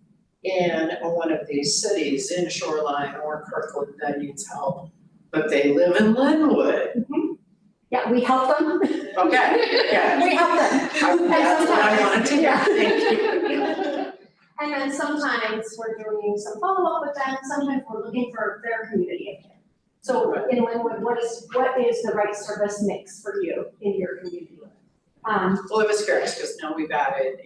in one of these cities in Shoreline or Kirkland that needs help, but they live in Linwood? Yeah, we help them. Okay, yeah. We help them. That's what I wanted to hear, Yeah. thank you. And then sometimes we're doing some follow-up with them, sometimes we're looking for their community of care. So in Linwood, what is the right service mix for you in your community? Well, it was curious because now we've added,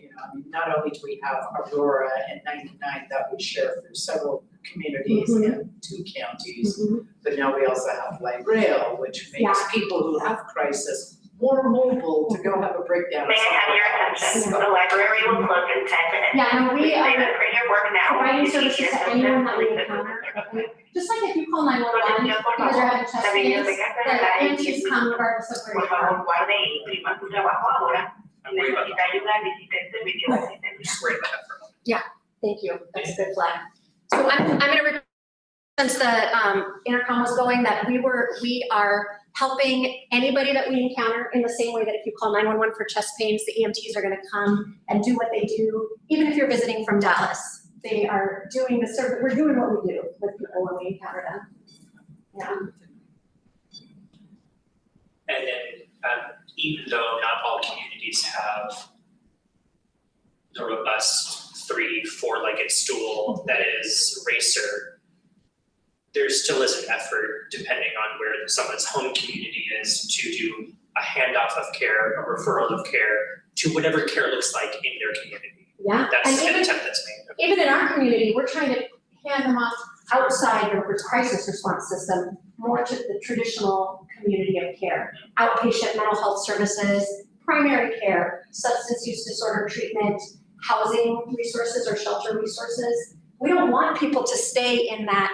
not only do we have Aurora and 99 that we share through several communities in 2 counties, but now we also have light rail, which makes people who have crisis more mobile to go have a breakdown. May I have your attention? The library will close in 10 minutes. Yeah, no, we Please are save and print your work now. providing If you need services to anyone that we assistance, encounter. please Just like if you call 911 because you're having chest pains, the EMTs come regardless of where Por you are. favor, guarde y imprima su trabajo ahora. Si I'm worried about necesita ayuda, visite el servicio de I'm asistencia. just worried about that for a moment. Thank you, that's a good flag. So I'm gonna, since the intercom was going, that we are helping anybody that we encounter in the same way that if you call 911 for chest pains, the EMTs are gonna come and do what they do, even if you're visiting from Dallas. They are doing the service, we're doing what we do with people when we encounter them. Yeah. And then, even though not all communities have the robust 3, 4-legged stool that is Racer, there still is an effort, depending on where someone's home community is, to do a handoff of care, a referral of care, to whatever care looks like in their community. Yeah, That's and an attempt that's made. even in our community, we're trying to hand them off outside the crisis response system, more to the traditional community of care. Outpatient mental health services, primary care, substance use disorder treatment, housing resources or shelter resources. we don't want people to stay in that,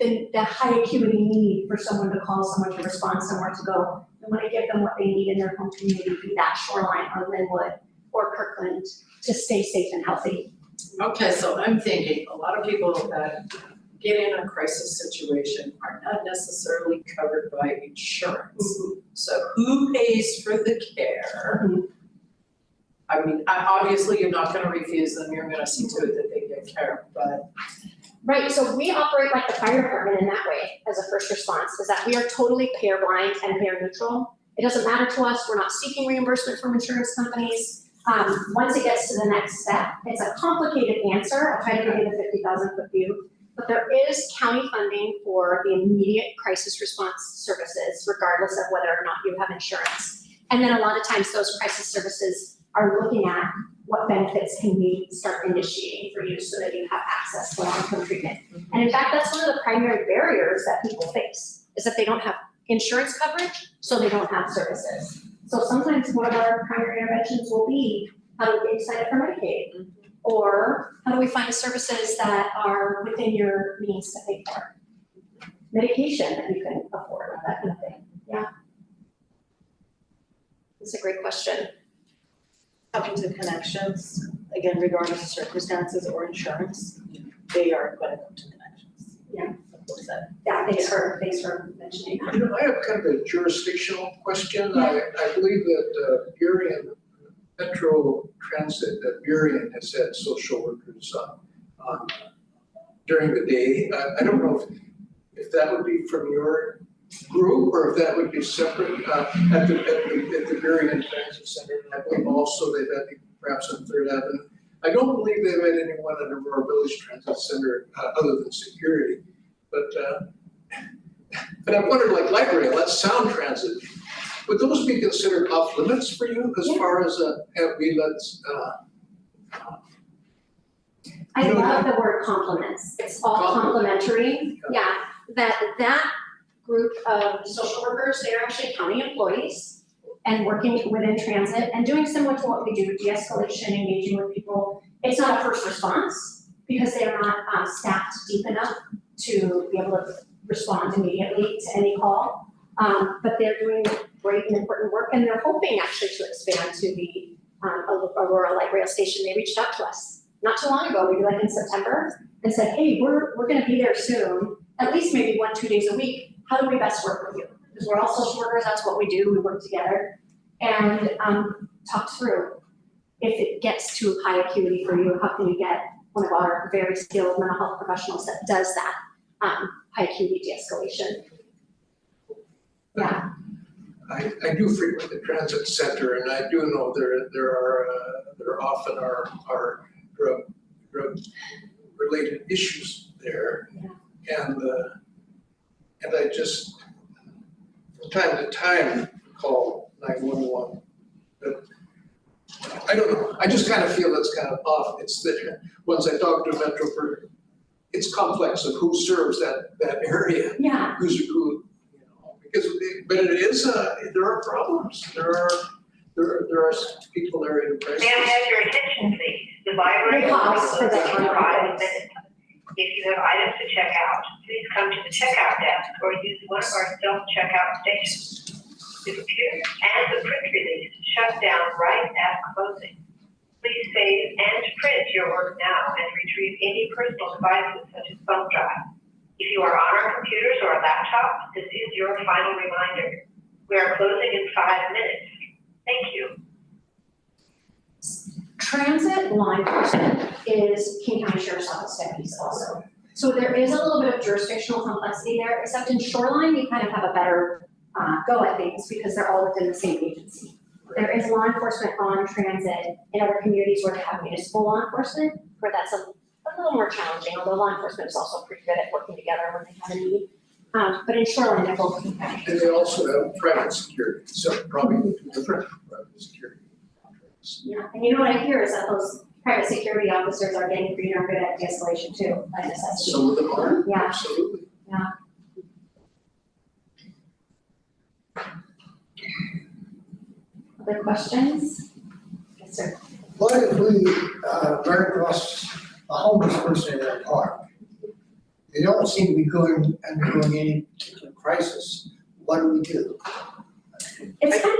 the high acuity need for someone to call, someone to respond, somewhere to go. We want to give them what they need in their home community, be that Shoreline or Linwood or Kirkland, to stay safe and healthy. Okay, so I'm thinking, a lot of people that get in a crisis situation are not necessarily covered by insurance. So who pays for the care? I mean, obviously, you're not gonna refuse them, you're gonna see to it that they get care, but. Right, so we operate like the fire department in that way as a first response, is that we are totally payer blind and payer neutral. It doesn't matter to us, we're not seeking reimbursement from insurance companies. Once it gets to the next step, it's a complicated answer. I'll try to give you the 50,000 foot view, but there is county funding for the immediate crisis response services, regardless of whether or not you have insurance. And then a lot of times those crisis services are looking at what benefits can we start initiating for you so that you have access to long-term treatment. And in fact, that's one of the primary barriers that people face, is that they don't have insurance coverage, so they don't have services. So sometimes one of our primary interventions will be, how do we get you signed up for Medicaid? Or how do we find services that are within your means to pay for? Medication that you can afford, that kind of thing, yeah. That's a great question. Talking to connections, again, regardless of circumstances or insurance, they are going to come to connections. Yeah. Support that. Yeah, thanks for mentioning that. You know, I have kind of a jurisdictional question. I believe that Burien Metro Transit, that Burien has had social workers on during the day. I don't know if that would be from your group or if that would be separate at the Burien Transit Center. And I believe also they've had perhaps on Third Avenue. I don't believe they've had anyone at Aurora Village Transit Center other than security. But I've wondered, like light rail, that's sound transit. Would those be considered off limits for you as far as WLEDs? I love the word compliments. It's all complementary. Yeah, that group of social workers, they're actually county employees and working within transit and doing similar to what we do, de-escalation, engaging with people. It's not a first response because they're not staffed deep enough to be able to respond immediately to any call. But they're doing great and important work, and they're hoping actually to expand to the Aurora Light Rail Station. They reached out to us not too long ago, maybe like in September, and said, hey, we're gonna be there soon, at least maybe 1-2 days a week. How do we best work with you? Because we're all social workers, that's what we do, we work together. And talk through, if it gets too high acuity for you, how can you get one of our very skilled mental health professionals that does that high acuity de-escalation. Yeah. I do frequent the transit center, and I do know there often are drug related issues there. Yeah. And I just from time to time call 911. But I don't know. I just kind of feel that's kind of off. It's that once I talk to Metro, it's complex of who serves that area. Yeah. Who, you know, but it is, there are problems. There are people there in crisis. May I have your attention, please? The library will close in 5 minutes. If you have items to check out, please come to the checkout desk or use one of our self-checkout stations. The computer and the print release shut down right at closing. Please save and print your work now and retrieve any personal devices such as thumb drive. If you are on our computers or a laptop, this is your final reminder. We are closing in 5 minutes. Thank you. Transit law enforcement is King County Sheriff's Office deputies also. So there is a little bit of jurisdictional complexity there, except in Shoreline, you kind of have a better go at things because they're all within the same agency. There is law enforcement on transit in other communities where they have municipal law enforcement, where that's a little more challenging, although law enforcement is also pretty good at working together when they have a need. But in Shoreline, they're both King County. And they also have private security, so probably different private security contracts. Yeah, and you know what I hear is that those private security officers are getting pretty darn good at de-escalation too, by necessity. Some of them are, Yeah. absolutely. Yeah. Other questions? Yes, sir. What if we ran across a homeless person in a park. They don't seem to be undergoing any particular crisis. What do we do? It's kind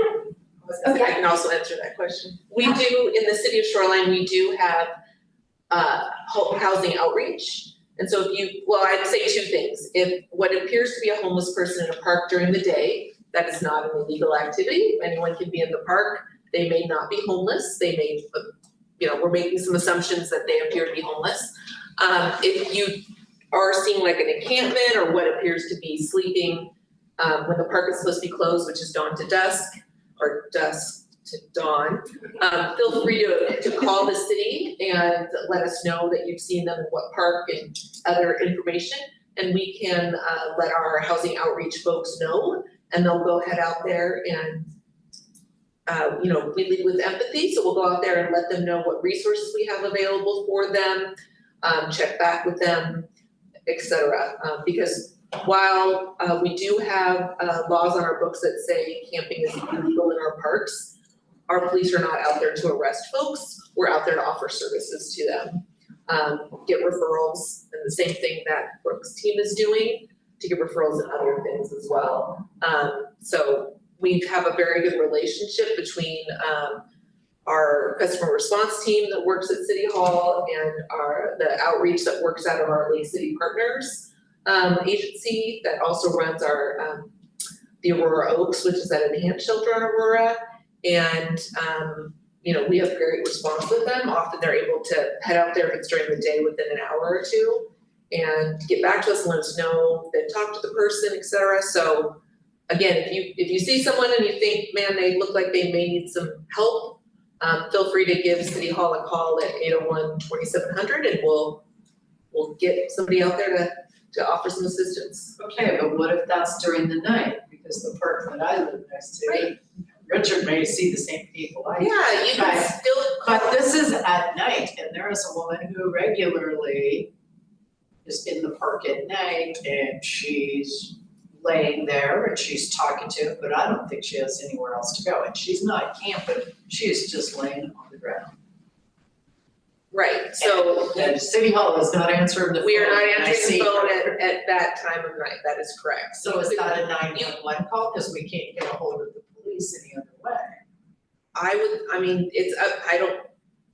of, I can also answer that question. We do, in the city of Shoreline, we do have housing outreach. And so I'd say two things. If what appears to be a homeless person in a park during the day, that is not an illegal activity. Anyone can be in the park. They may not be homeless. They may, we're making some assumptions that they appear to be homeless. If you are seeing like an encampment or what appears to be sleeping when the park is supposed to be closed, which is dawn to dusk or dusk to dawn, feel free to call the city and let us know that you've seen them in what park and other information. And we can let our housing outreach folks know, and they'll go head out there and we lead with empathy. So we'll go out there and let them know what resources we have available for them, check back with them, etc. Because while we do have laws on our books that say camping is illegal in our parks, our police are not out there to arrest folks. We're out there to offer services to them, get referrals, and the same thing that Brooke's team is doing to get referrals and other things as well. So we have a very good relationship between our customer response team that works at City Hall and the outreach that works out of our Lake City Partners agency that also runs our the Aurora Oaks, which is that enhanced shelter in Aurora. And we have great response with them. Often they're able to head out there if it's during the day within an hour or two and get back to us and let us know they've talked to the person, etc. So again, if you see someone and you think, man, they look like they may need some help, feel free to give City Hall a call at 801-2700 and we'll get somebody out there to offer some assistance. Okay, but what if that's during the night? Because the park that I live next to, Right. Richard may see the same people I do. Yeah, you can still But this is at night, and there is a woman who regularly is in the park at night, and she's laying there, and she's talking to him, but I don't think she has anywhere else to go, and she's not camping, she is just laying on the ground. right. So And City Hall is not answering the phone. we are not and I answering see the phone her. at that time of night. That is correct. So is that a 911 call, because we can't get a hold of the police any other way? I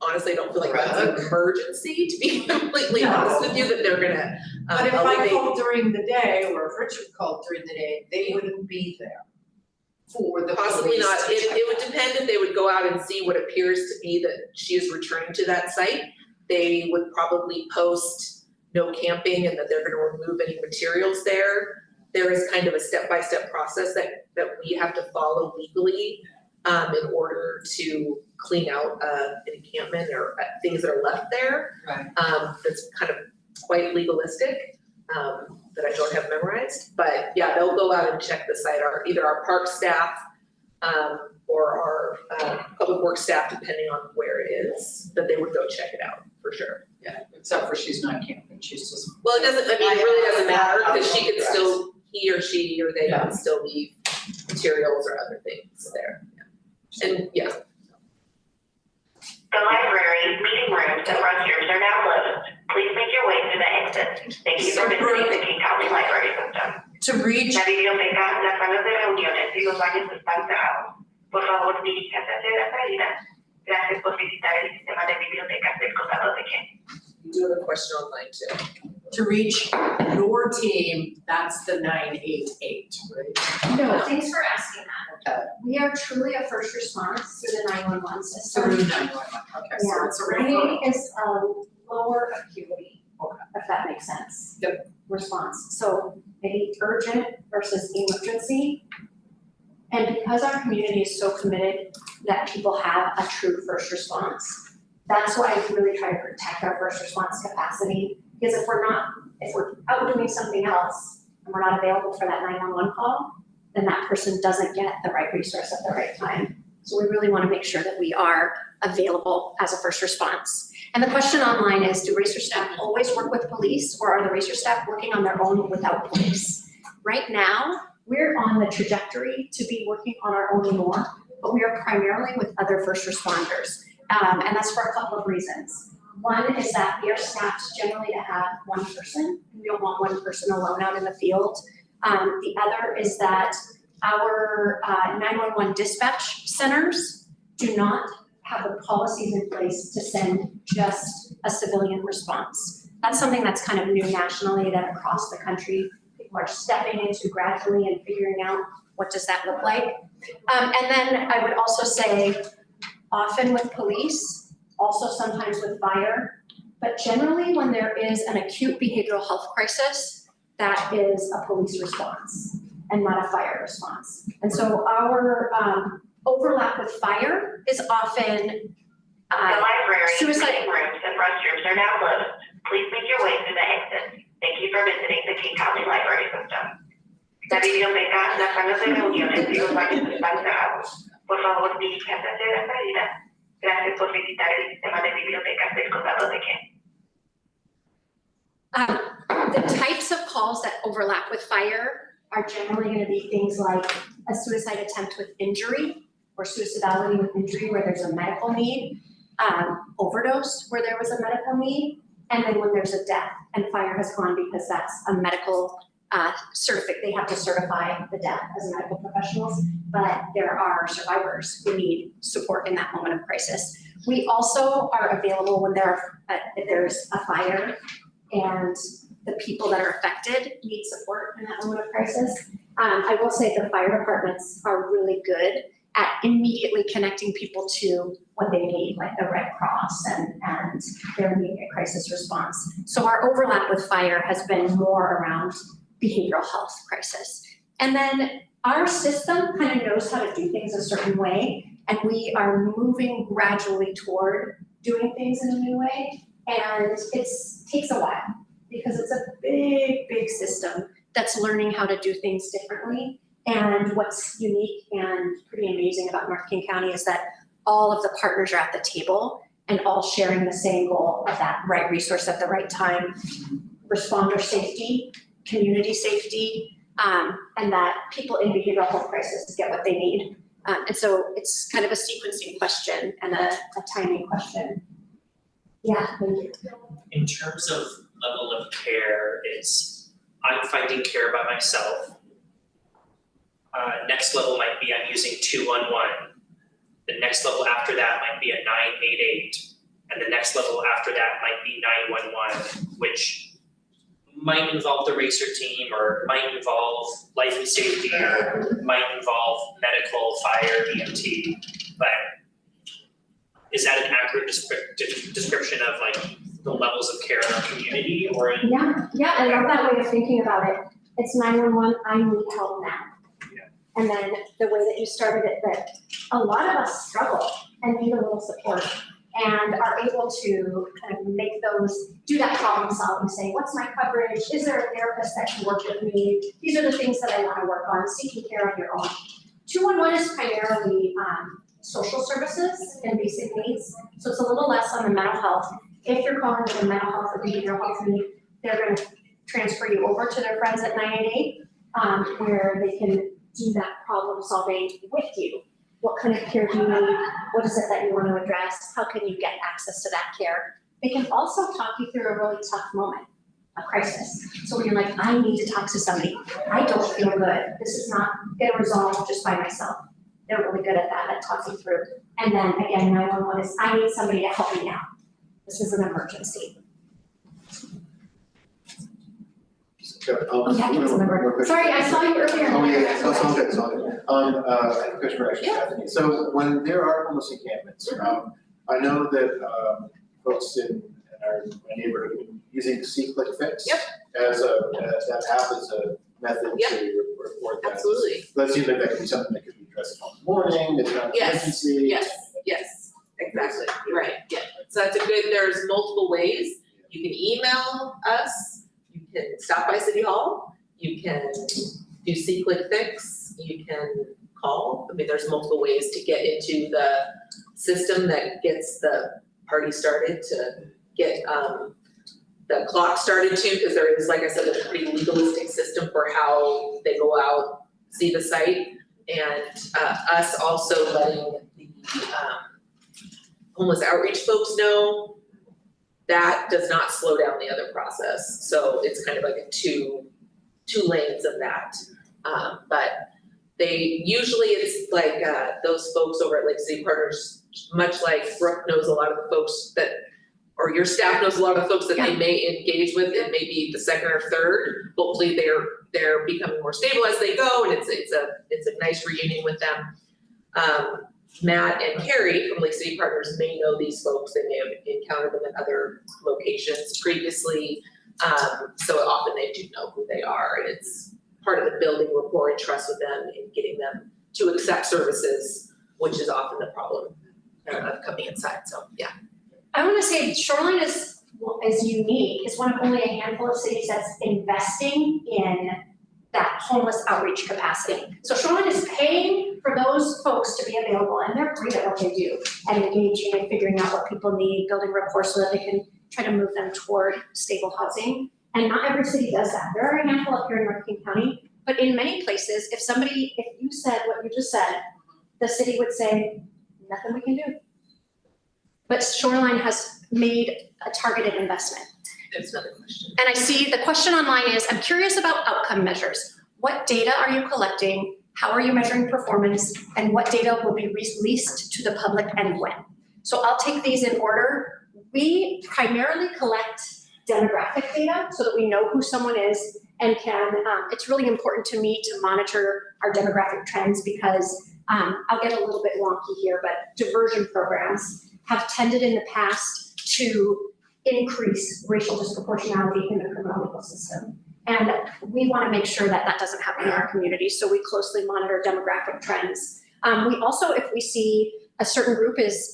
honestly don't feel like that's an emergency, to be completely honest with you, that they're gonna. But if I called during the day, or if Richard called during the day, they wouldn't be there for the Possibly police not. to check. It would depend if they would go out and see what appears to be that she is returning to that site. They would probably post no camping and that they're gonna remove any materials there. There is kind of a step-by-step process that we have to follow legally in order to clean out an encampment or things that are left there. Right. That's kind of quite legalistic, that I don't have memorized. But yeah, they'll go out and check the site, either our park staff or our public works staff, depending on where it is, that they would go check it out for sure. Yeah, except for she's not camping, she's just. Well, it really doesn't matter, because she could still, he or she or they Yeah. can still leave materials or other things there. And yeah. The library meeting rooms and restrooms are now closed. Please make your way to the exit. Thank you for visiting the King County Library System. To reach, La biblioteca, las salas de reuniones y los baños están cerrados. Por favor, diríjase hacia la salida. Gracias por visitar el sistema de bibliotecas del condado de Kent. You do have a question online too. to reach your team, that's the 988, right? No, thanks for asking that. Okay. We are truly a first response through the 911 system. Through 911, okay, so Yeah, it's a referral. 988 is lower acuity, Okay. if that makes sense. Yep. Response, so maybe urgent versus emergency. And because our community is so committed that people have a true first response, that's why we really try to protect our first response capacity. Because if we're out doing something else and we're not available for that 911 call, then that person doesn't get the right resource at the right time. So we really want to make sure that we are available as a first response. And the question online is, do resource staff always work with police, or are the resource staff working on their own without police? Right now, we're on the trajectory to be working on our own more, but we are primarily with other first responders. And that's for a couple of reasons. One is that we are staffed generally to have one person. We don't want one person alone out in the field. The other is that our 911 dispatch centers do not have the policies in place to send just a civilian response. That's something that's kind of new nationally, that across the country people are stepping into gradually and figuring out what does that look like. And then I would also say often with police, also sometimes with fire, but generally when there is an acute behavioral health crisis, that is a police response and not a fire response. And so our overlap with fire is often The library, suicide. meeting rooms, and restrooms are now closed. Please make your way through the exit. Thank you for visiting the King County Library System. La biblioteca, las salas de reuniones y los baños están cerrados. Por favor, diríjase hacia la salida. Gracias por visitar el sistema de bibliotecas del condado de Kent. The types of calls that overlap with fire are generally going to be things like a suicide attempt with injury or suicidality with injury where there's a medical need, overdose where there was a medical need, and then when there's a death and fire has gone because that's a medical they have to certify the death as medical professionals, but there are survivors who need support in that moment of crisis. We also are available when if there's a fire and the people that are affected need support in that moment of crisis. I will say the fire departments are really good at immediately connecting people to what they need, like the Red Cross and their immediate crisis response. So our overlap with fire has been more around behavioral health crisis. And then our system kind of knows how to do things a certain way, and we are moving gradually toward doing things in a new way. And it takes a while because it's a big, big system that's learning how to do things differently. And what's unique and pretty amazing about North King County is that all of the partners are at the table and all sharing the same goal of that right resource at the right time, responder safety, community safety, and that people in behavioral health crisis get what they need. And so it's kind of a sequencing question and a timing question. Yeah, thank you. In terms of level of care, I'm finding care by myself. Next level might be I'm using 211. The next level after that might be a 988. And the next level after that might be 911, which might involve the racer team or might involve life and safety or might involve medical, fire, EMT. But is that an accurate description of like the levels of care in our community or in? Yeah, I love that way of thinking about it. It's 911, I need help now. Yeah. And then the way that you started it, that a lot of us struggle and need a little support and are able to kind of do that problem solving, say, what's my coverage? Is there a therapist that can work with me? These are the things that I want to work on, seeking care on your own. 211 is primarily social services and basic needs. So it's a little less on the mental health. If you're calling with a mental health or behavioral health need, they're going to transfer you over to their friends at 988, where they can do that problem solving with you. What kind of care do you need? What is it that you want to address? How can you get access to that care? They can also talk you through a really tough moment, a crisis. So when you're like, I need to talk to somebody. I don't feel good. This is not going to resolve just by myself. They're really good at that, at talking through. And then again, 911 is, I need somebody to help me now. This is an emergency. Yeah, it's an emergency. Sorry, I saw you earlier. Oh, yeah, it's all good, it's all good. I have a question for Stephanie. So when there are homeless encampments, I know that folks in my neighborhood are using CityLearn Yep. as that app as a method Yep. to report that. Absolutely. That seems like that could be something that could be addressed in the morning, it's not an Yes, emergency. Yes, exactly, right, yeah. So that's there's multiple ways. You can email us, you can stop by City Hall, you can do CityLearn, you can call. I mean, there's multiple ways to get into the system that gets the party started, to get the clock started too, because there is, like I said, a pretty legalistic system for how they go out, see the site, and us also letting the homeless outreach folks know that does not slow down the other process. So it's kind of like a two lanes of that. But they, usually it's like, those folks over at Lake City Partners, much like Brooke knows a lot of the folks that, or your staff knows a lot of the folks that they may engage with, it may be the second or third. Hopefully they're becoming more stable as they go, and it's a nice reunion with them. Matt and Carrie from Lake City Partners may know these folks. They may have encountered them at other locations previously. So often they do know who they are, and it's part of the building rapport and trust with them and getting them to accept services, which is often the problem of coming inside. So yeah. I want to say Shoreline is unique. It's one of only a handful of cities that's investing in that homeless outreach capacity. So Shoreline is paying for those folks to be available, and they're great at what they do and engaging and figuring out what people need, building rapport so that they can try to move them toward stable housing. And not every city does that. There are a handful up here in North King County, but in many places, if you said what you just said, the city would say, nothing we can do. But Shoreline has made a targeted investment. There's another question. And I see the question online is, I'm curious about outcome measures. What data are you collecting? How are you measuring performance? And what data will be released to the public and when? So I'll take these in order. We primarily collect demographic data so that we know who someone is and can, it's really important to me to monitor our demographic trends because I'll get a little bit wonky here, but diversion programs have tended in the past to increase racial disproportionality in the criminal legal system. And we want to make sure that that doesn't happen in our community, so we closely monitor demographic trends. We also, if we see a certain group is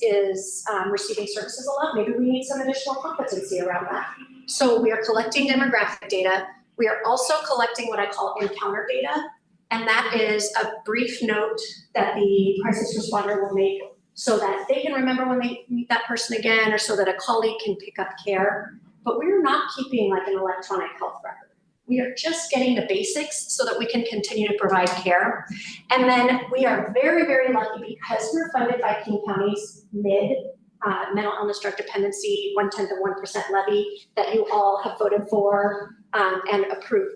receiving services a lot, maybe we need some additional competency around that. So we are collecting demographic data. We are also collecting what I call encounter data, and that is a brief note that the crisis responder will make so that they can remember when they meet that person again, or so that a colleague can pick up care. But we're not keeping like an electronic health record. We are just getting the basics so that we can continue to provide care. And then we are very, very lucky because we're funded by King County's mental illness drug dependency 0.1% levy that you all have voted for and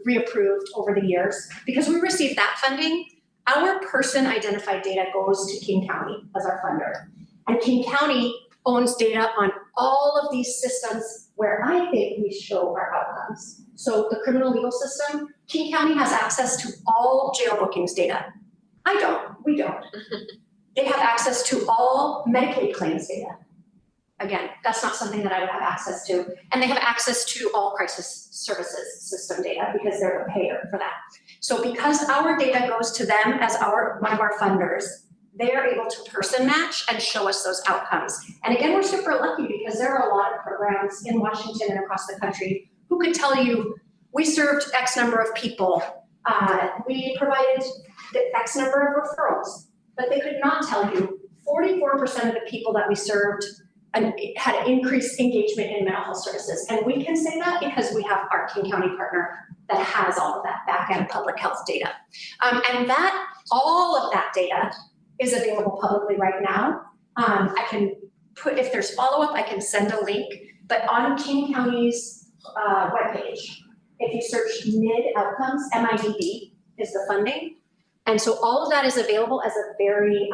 reapproved over the years. Because we received that funding, our person identified data goes to King County as our funder. And King County owns data on all of these systems where I think we show our outcomes. So the criminal legal system, King County has access to all jail bookings data. I don't, we don't. They have access to all Medicaid claims data. Again, that's not something that I would have access to. And they have access to all crisis services system data because they're the payer for that. So because our data goes to them as one of our funders, they are able to person match and show us those outcomes. And again, we're super lucky because there are a lot of programs in Washington and across the country who could tell you, we served X number of people, we provided X number of referrals, but they could not tell you 44% of the people that we served and had increased engagement in mental health services. And we can say that because we have our King County partner that has all of that back-end public health data. And all of that data is available publicly right now. I can put, if there's follow-up, I can send a link, but on King County's webpage, if you search MID outcomes, MIDD is the funding. And so all of that is available as a very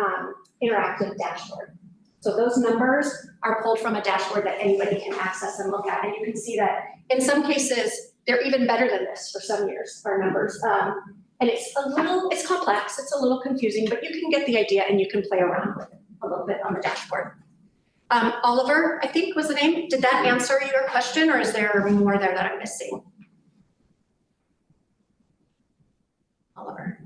interactive dashboard. So those numbers are pulled from a dashboard that anybody can access and look at. And you can see that in some cases, they're even better than this for some years, our numbers. And it's complex, it's a little confusing, but you can get the idea and you can play around with it a little bit on the dashboard. Oliver, I think was the name. Did that answer your question or is there more there that I'm missing? Oliver.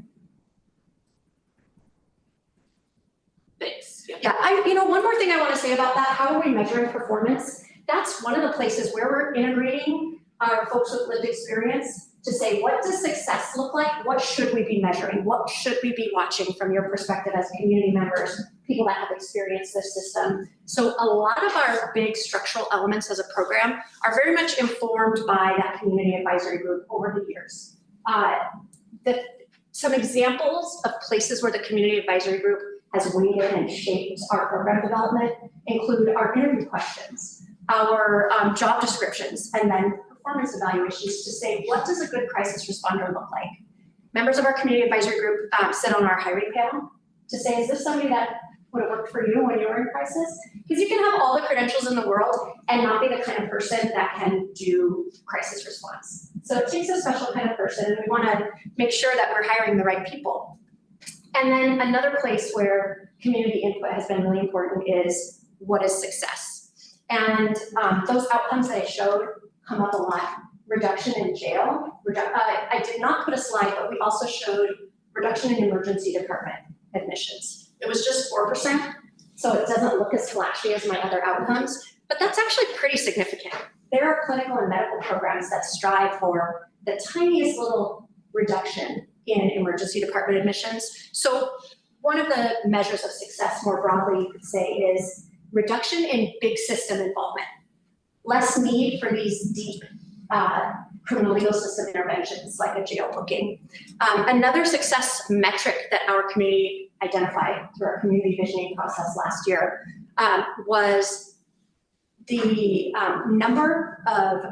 Thanks. Yeah, one more thing I want to say about that, how are we measuring performance? That's one of the places where we're integrating our folks with lived experience to say, what does success look like? What should we be measuring? What should we be watching from your perspective as community members, people that have experienced this system? So a lot of our big structural elements as a program are very much informed by that community advisory group over the years. Some examples of places where the community advisory group has weighed in and shaped our program development include our interview questions. our job descriptions and then performance evaluations to say, what does a good crisis responder look like? Members of our community advisory group sit on our hiring panel to say, is this somebody that would have worked for you when you were in crisis? Because you can have all the credentials in the world and not be the kind of person that can do crisis response. So it takes a special kind of person, and we want to make sure that we're hiring the right people. And then another place where community input has been really important is, what is success? And those outcomes that I showed come up a lot. Reduction in jail. I did not put a slide, but we also showed reduction in emergency department admissions. It was just 4%, so it doesn't look as flashy as my other outcomes, but that's actually pretty significant. There are clinical and medical programs that strive for the tiniest little reduction in emergency department admissions. So one of the measures of success more broadly, you could say, is reduction in big system involvement. Less need for these deep criminal legal system interventions like a jail booking. Another success metric that our community identified through our community visioning process last year was the number of,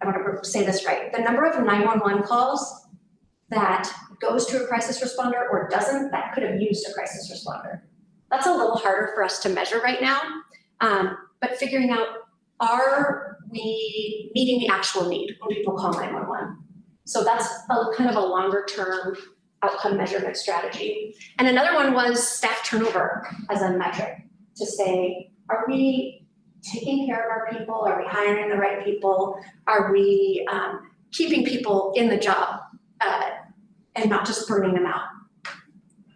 I want to say this right, the number of 911 calls that goes to a crisis responder or doesn't, that could have used a crisis responder. That's a little harder for us to measure right now, but figuring out, are we meeting the actual need when people call 911? So that's kind of a longer term outcome measurement strategy. And another one was staff turnover as a metric to say, are we taking care of our people? Are we hiring the right people? Are we keeping people in the job and not just burning them out?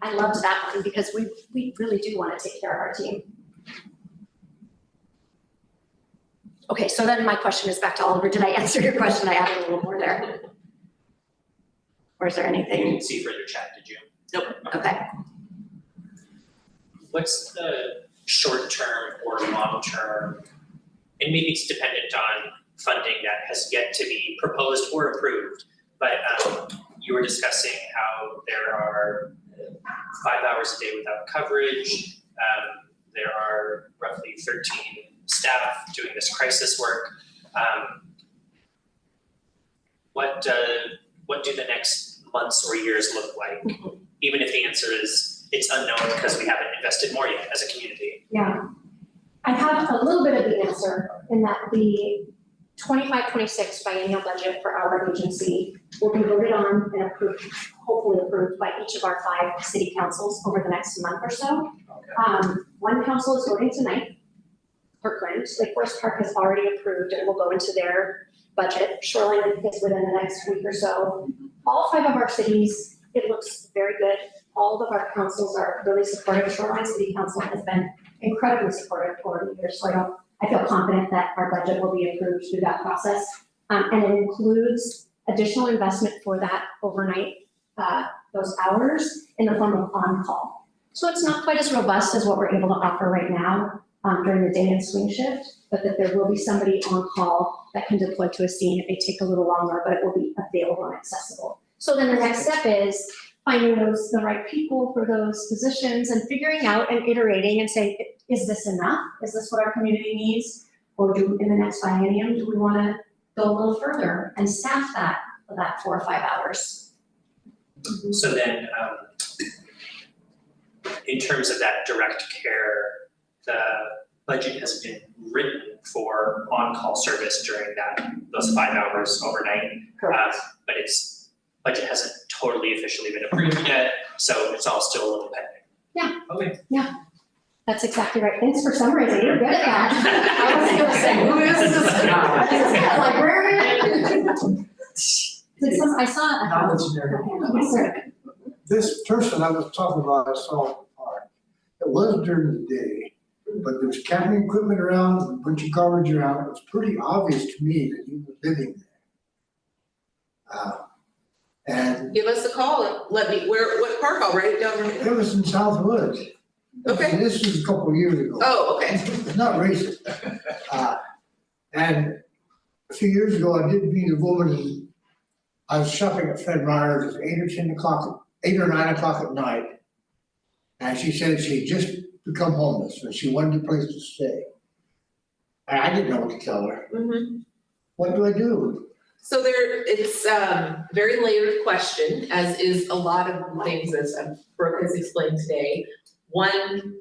I loved that one because we really do want to take care of our team. Okay, so then my question is back to Oliver. Did I answer your question? I added a little more there. Or is there You anything? didn't see further chat, did you? Nope. Okay. What's the short-term or long-term, and maybe it's dependent on funding that has yet to be proposed or approved, but you were discussing how there are 5 hours a day without coverage. There are roughly 13 staff doing this crisis work. What do the next months or years look like? Even if the answer is it's unknown because we haven't invested more yet as a community. Yeah. I have a little bit of the answer in that the 25-26 biennial budget for our agency will be voted on and approved, hopefully approved by each of our 5 city councils over the next month or so. One council is voting tonight. Kirkland, Lake Forest Park has already approved and will go into their budget. Shoreline is within the next week or so. All 5 of our cities, it looks very good. All of our councils are really supportive. Shoreline City Council has been incredibly supportive for the years, so I feel confident that our budget will be approved through that process. And it includes additional investment for that overnight, those hours in the form of on-call. So it's not quite as robust as what we're able to offer right now during the day and swing shift, but that there will be somebody on call that can deploy to a scene. It may take a little longer, but it will be available and accessible. So then the next step is finding the right people for those positions and figuring out and iterating and saying, is this enough? Is this what our community needs? Or in the next biennium, do we want to go a little further and staff that 4 or 5 hours? So then, in terms of that direct care, the budget has been written for on-call service during those 5 hours overnight. Correct. But budget hasn't totally officially been approved yet, so it's all still a little pending. Yeah. Okay. Yeah, that's exactly right. Thanks for summarizing. You're good at that. I wasn't going to say, who is this guy? Librarian. I saw. Knowledge narrative. Yes, sir. This person I was talking about, I saw in the park. It was during the day, but there was camping equipment around, a bunch of garbage around. It was pretty obvious to me that he was living there. And Give us a call and let me, what park, I'll write it down right now. it was in Southwoods. Okay. This was a couple of years ago. Oh, okay. It's not racist. And a few years ago, I did meet a woman, and I was shopping at Fred Meyer's at 8 or 9 o'clock at night. And she said she had just become homeless and she wanted a place to stay. I didn't know what to tell her. What do I do? So it's very layered question, as is a lot of things as Brooke has explained today. One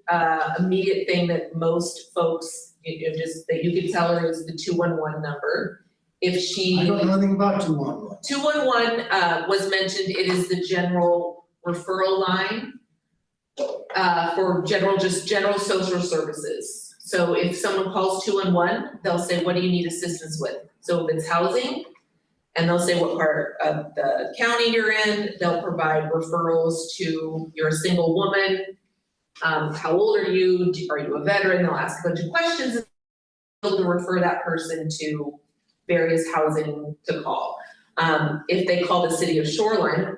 immediate thing that most folks, just that you can tell her is the 211 number. If she. I don't know anything about 211. 211 was mentioned, it is the general referral line for general social services. So if someone calls 211, they'll say, what do you need assistance with? So if it's housing, and they'll say what part of the county you're in, they'll provide referrals to, you're a single woman, how old are you a veteran? They'll ask a bunch of questions and they'll refer that person to various housing to call. If they call the city of Shoreline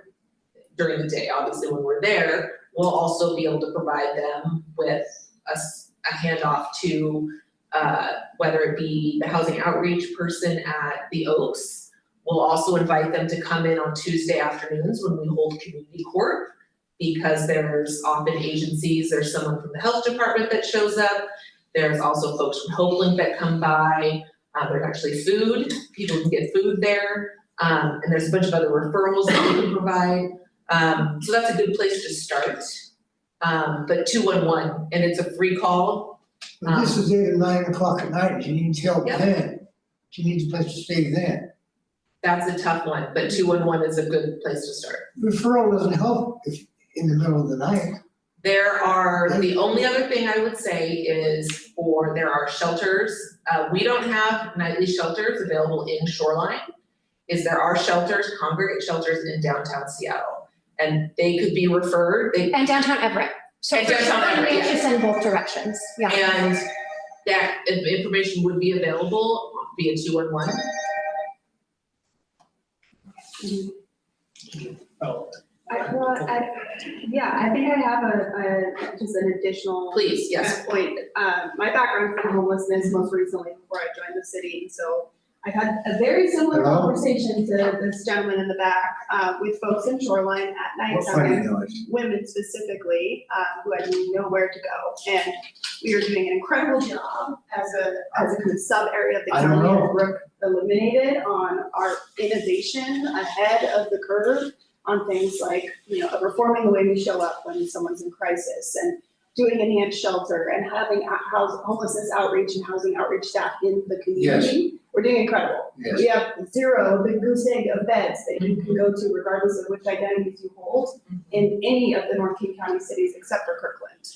during the day, obviously when we're there, we'll also be able to provide them with a handoff to whether it be the housing outreach person at the Oaks. We'll also invite them to come in on Tuesday afternoons when we hold community court, because there's often agencies, there's someone from the health department that shows up. There's also folks from HopeLink that come by. There's actually food, people can get food there. And there's a bunch of other referrals that we can provide. So that's a good place to start. But 211, and it's a free call. But this is at 9 o'clock at night, she needs help then. She needs a place to stay then. That's a tough one, but 211 is a good place to start. Referral doesn't help if in the middle of the night. The only other thing I would say is there are shelters. We don't have nightly shelters available in Shoreline. There are shelters, congregate shelters in downtown Seattle. And they could be referred. And downtown Everett. So And downtown Everett, yeah. it's in both directions, yeah. And that information would be available via 211. I think I have just an additional. Please, yes. Point. My background is in homelessness most recently before I joined the city, so I've had a very similar conversation to this gentleman in the back with folks in Shoreline at night, women specifically, who had nowhere to go. And we are doing an incredible job as a kind of sub area of the county that Brooke eliminated on our innovation ahead of the curve on things like, reforming the way we show up when someone's in crisis, and doing enhanced shelter, and having homelessness outreach and housing outreach staff in the community. Yes. We're doing incredible. Yes. We have zero big goose egg of beds that you can go to regardless of which identities you hold in any of the North King County cities except for Kirkland.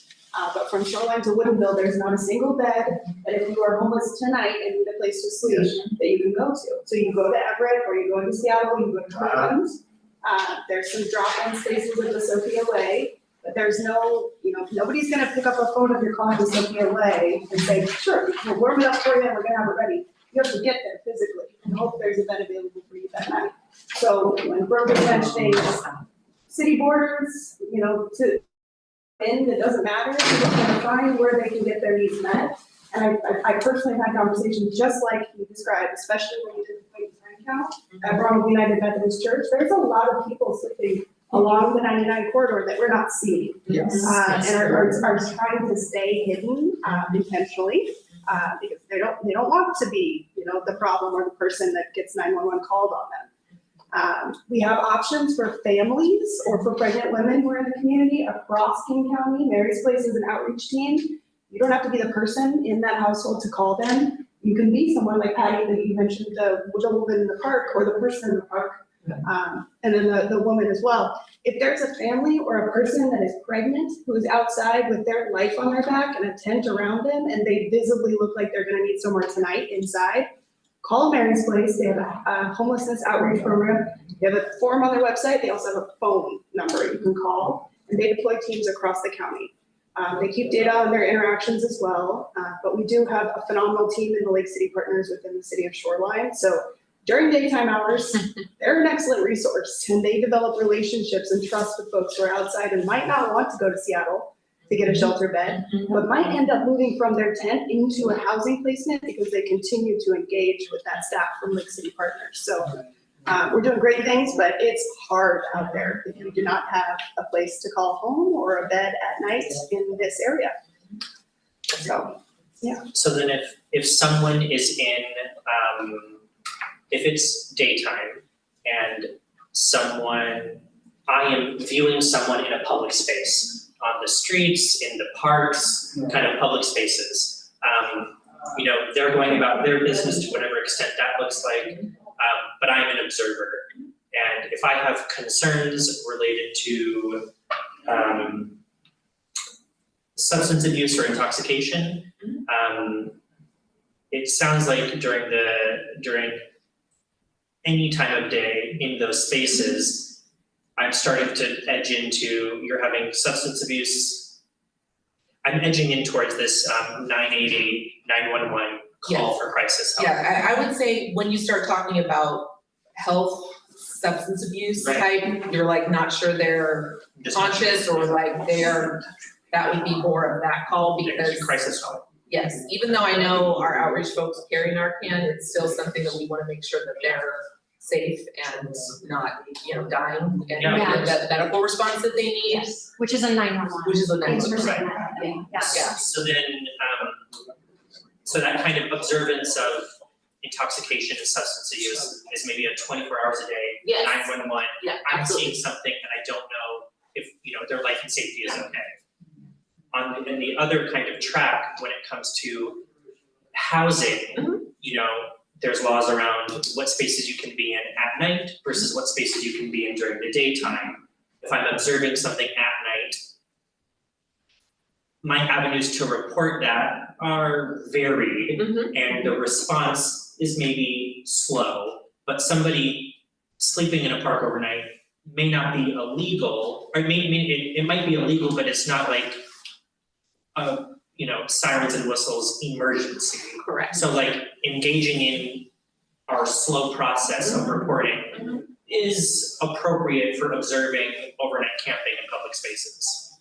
But from Shoreline to Woodinville, there's not a single bed that if you are homeless tonight and need a place to sleep that you can go to. So you go to Everett, or you go into Seattle, you go to Kirkland. There's some drop-in spaces at the Sophia Way, but there's no, nobody's gonna pick up a phone if you're calling the Sophia Way and say, sure, we'll warm it up for you and we're gonna have it ready. You have to get there physically and hope there's a bed available for you that night. So when Brooke was mentioning city borders, it doesn't matter, they're just gonna find where they can get their needs met. And I personally had conversations just like you described, especially when you did the point of count at Ronald United Methodist Church. There's a lot of people sitting along the 99 corridor that we're not seeing. Yes. And are trying to stay hidden intentionally because they don't want to be, the problem or the person that gets 911 called on them. We have options for families or for pregnant women who are in the community across King County. Mary's Place is an outreach team. You don't have to be the person in that household to call them. You can be someone like Patty that you mentioned, the woman in the park or the person in the park, and then the woman as well. If there's a family or a person that is pregnant who is outside with their life on their back and a tent around them, and they visibly look like they're gonna need somewhere tonight inside, call Mary's Place. They have a homelessness outreach program. They have a form on their website. They also have a phone number you can call, and they deploy teams across the county. They keep data on their interactions as well, but we do have a phenomenal team in the Lake City Partners within the city of Shoreline. So during daytime hours, they're an excellent resource, and they develop relationships and trust with folks who are outside and might not want to go to Seattle to get a shelter bed, but might end up moving from their tent into a housing placement because they continue to engage with that staff from Lake City Partners. So we're doing great things, but it's hard out there if you do not have a place to call home or a bed at night in this area. So So then if someone is in, if it's daytime and I am viewing someone in a public space, on the streets, in the parks, kind of public spaces. They're going about their business to whatever extent that looks like, but I'm an observer. And if I have concerns related to substance abuse or intoxication, it sounds like during any time of day in those spaces, I'm starting to edge into, you're having substance abuse. I'm edging in towards this 988, 911 call for crisis help. Yeah, I would say when you start talking about health, substance abuse type, you're like not sure they're conscious or like that would be more of that call because. Crisis call. Yes, even though I know our outreach folks carry Narcan, it's still something that we wanna make sure that they're safe and not, dying and getting the medical response that they need. Yes, which is a 911. Which is a Thanks for 911. saying that, Bethany. Yes. Yeah. So then, so that kind of observance of intoxication and substance use is maybe a 24 hours a day, Yes. 911. Yeah, I'm absolutely. seeing something and I don't know if, their life and safety is okay. In the other kind of track, when it comes to housing, there's laws around what spaces you can be in at night versus what spaces you can be in during the daytime. If I'm observing something at night, my avenues to report that are varied and the response is maybe slow, but somebody sleeping in a park overnight may not be illegal, or it might be illegal, but it's not like sirens and whistles emergency. Correct. So like engaging in our slow process of reporting is appropriate for observing overnight camping in public spaces.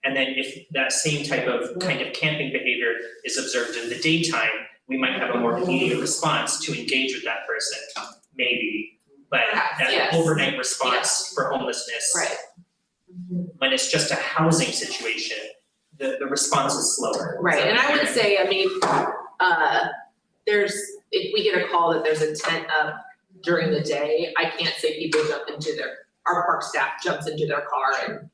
And then if that same type of kind of camping behavior is observed in the daytime, we might have a more immediate response to engage with that person, maybe. But that Yes. overnight response for homelessness, Right. when it's just a housing situation, the response is slower. Right, and I would say, if we get a call that there's a tent up during the day, I can't say people jump into our park staff jumps into their car and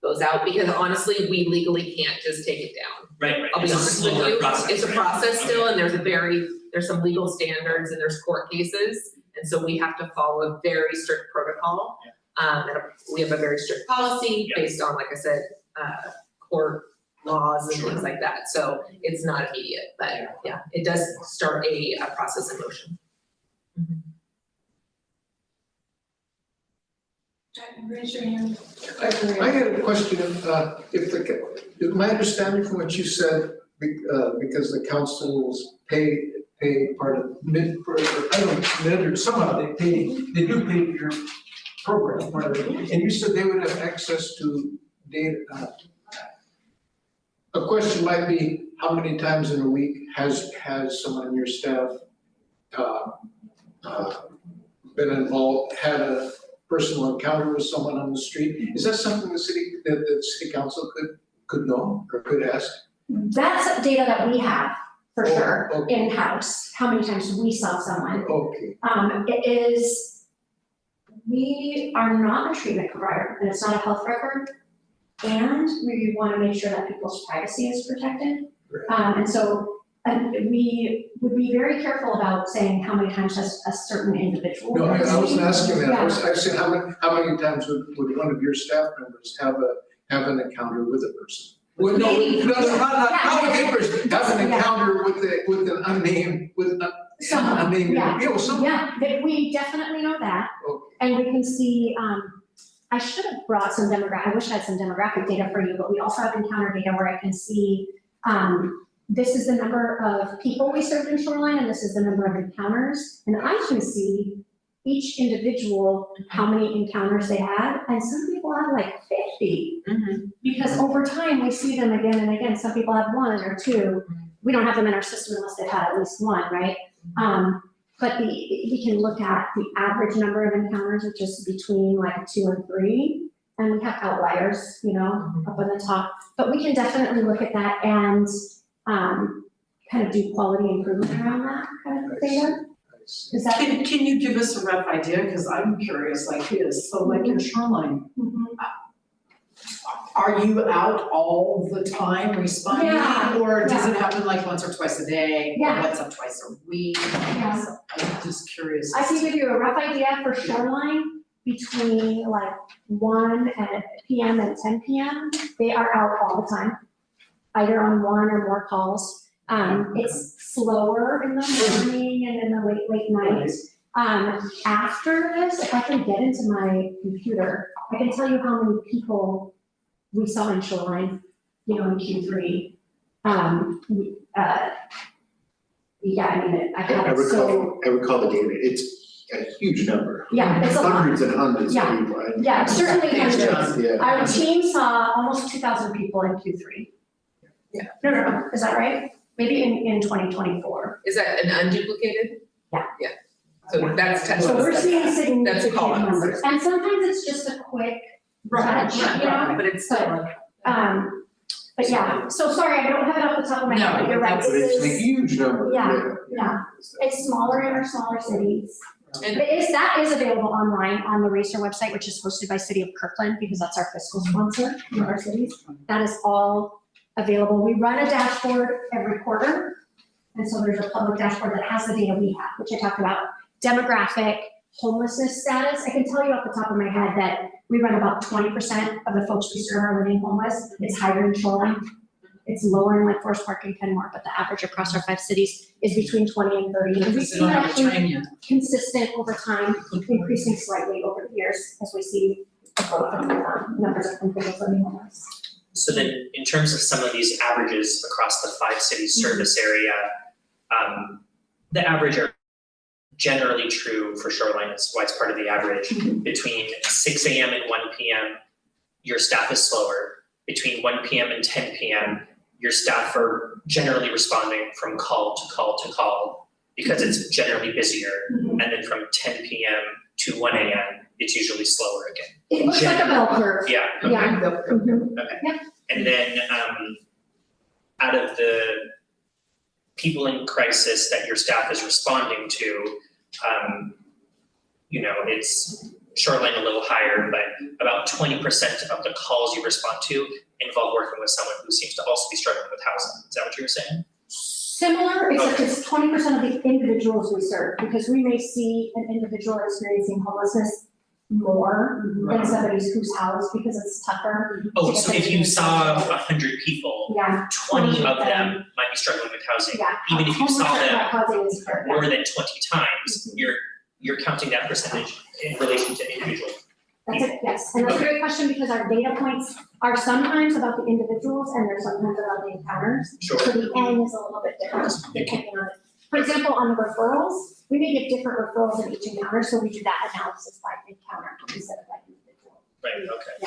goes out, because honestly, we legally can't just take it down. Right. I'll be It's a honest with slower you, process, it's a right? process still, Okay. and there's some legal standards and there's court cases, and so we have to follow a very strict protocol. And we have a very strict policy based on, like I said, court laws and things like that, so it's not immediate, but yeah, it does start a process in motion. Raise your hand. I had a question, my understanding from what you said, because the councils pay part of mid, or somehow they do pay for your program, part of it, and you said they would have access to data. A question might be, how many times in a week has someone on your staff been involved, had a personal encounter with someone on the street? Is that something the city council could know or could ask? That's data that we have, for Oh, sure, okay. in-house, how many times we saw someone. Okay, We are not a treatment provider, and it's not a health record, and we want to make sure that people's privacy is protected. And so we would be very careful about saying how many times has a certain individual. no, I wasn't asking that, Yeah. I said, how many times would one of your staff members have an encounter with a person? Well, no, Maybe. not Yeah. with a person, have an encounter with an unnamed, Someone, unnamed yeah. individual, someone. Yeah, we definitely know that, Okay. and we can see, I should have brought some I wish I had some demographic data for you, but we also have encounter data where I can see, this is the number of people we served in Shoreline, and this is the number of encounters, and I can see each individual, how many encounters they had, and some people have like 50. Because over time, we see them again and again, some people have one or two, we don't have them in our system unless they've had at least one, right? But we can look at the average number of encounters, which is between like 2 and 3, and we have outliers, you know, up on the top. But we can definitely look at that and kind of do quality improvement around that kind of data. Nice. Is that? Can you give us a rough idea, because I'm curious like this, so like in Shoreline, Mhm. are you out all the time responding? Yeah, Or does it happen like once or twice a day? Yeah. Or once or twice a week? Yeah. So I'm just curious. I can give you a rough idea for Shoreline between like 1 p.m. and 10 p.m. They are out all the time, either on one or more calls. It's slower in the morning and in the late night. After this, if I can get into my computer, I can tell you how many people we saw in Shoreline, you know, in Q3. Yeah, I mean, I have it so. I recall the data, it's a huge number. Yeah, it's a lot. Hundreds and hundreds of Yeah. people. Yeah, certainly Thanks, hundreds. Yeah. Our team saw almost 2,000 people in Q3. Yeah. No, is that right? Maybe in 2024. Is that an unduplicated? Yeah. Yeah. So that's So we're seeing That's significant call-outs. numbers. And sometimes it's just a quick touch, you know? But it's still. But yeah, so sorry, I don't have it off the top of my head, but you're right. But it's a This is, huge number. yeah. It's smaller in our smaller cities. And- But that is available online on the Racer website, which is hosted by City of Kirkland, because that's our fiscal sponsor in our cities. That is all available. We run a dashboard every quarter. And so there's a public dashboard that has the data we have, which I talked about. Demographic, homelessness status. I can tell you off the top of my head that we run about 20% of the folks we serve are living homeless. It's higher in Shoreline. It's lower in like Forest Park and Kenmore, but the average across our 5 cities is between 20 and 30. And we've Because they seen don't have that a train yet. consistent over time, increasing slightly over the years as we see the growth in numbers of individuals living homeless. So then, in terms of some of these averages across the 5 city service area, the average are generally true for Shoreline, it's why it's part of the average. Between 6 a.m. and 1 p.m., your staff is slower. Between 1 p.m. and 10 p.m., your staff are generally responding from call to call to call because it's generally busier. And then from 10 p.m. to 1 a.m., it's usually slower again. It looks like a bell curve. Yeah. Yeah. Okay. Yeah. And then out of the people in crisis that your staff is responding to, you know, it's Shoreline a little higher, but about 20% of the calls you respond to involve working with someone who seems to also be struggling with housing. Is that what you were saying? Similar, except it's 20% of the individuals we serve, because we may see an individual experiencing homelessness more than somebody who's housed, because it's tougher. Oh, to get so them if to you the saw social. 100 people, Yeah, 20 of them might be struggling with housing. yeah. Even if you saw Homelessness them without housing is fair, yeah. more than 20 times, you're counting that percentage in relation to individual. That's it, yes, and that's a great question, because our data points are sometimes about the individuals and they're sometimes about the encounters. Sure. So the N is a little bit different depending on it. For example, on the referrals, we may get different referrals in each encounter, so we do that analysis by encounter instead of by individual. Right,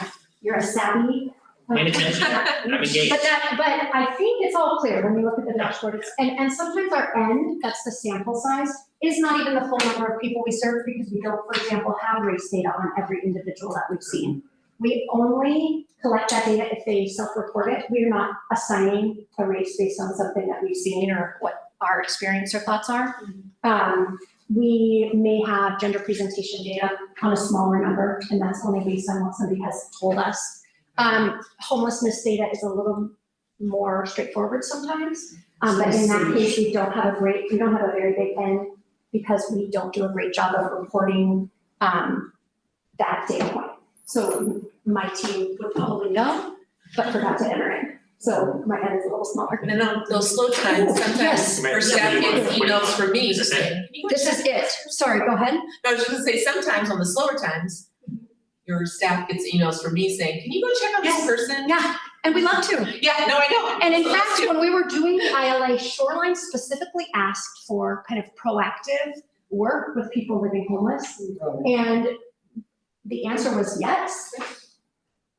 okay. You're a savvy. Paying attention, I'm engaged. But I think it's all clear when we look at the dashboard. And sometimes our N, that's the sample size, is not even the full number of people we serve, because we don't, for example, have race data on every individual that we've seen. We only collect that data if they self-report it. We are not assigning a race based on something that we've seen or what our experience or thoughts are. We may have gender presentation data on a smaller number, and that's only based on what somebody has told us. Homelessness data is a little more straightforward sometimes, but in that case, we don't have a very big N, because we don't do a great job of reporting that data point. So my team would probably know, but forgot to enter it. So my N is a little smaller. And then on those slow times, sometimes Yes. our staff gets emails from me Is this it? saying, This is it. Sorry, go ahead. I was just gonna say, sometimes on the slower times, your staff gets emails from me saying, can you go check on this Yes. person? Yeah, and we love to. Yeah, no, I know. And in So fact, let's do it. when we were doing the ILA, Shoreline specifically asked for kind of proactive work with people living homeless. And the answer was yes,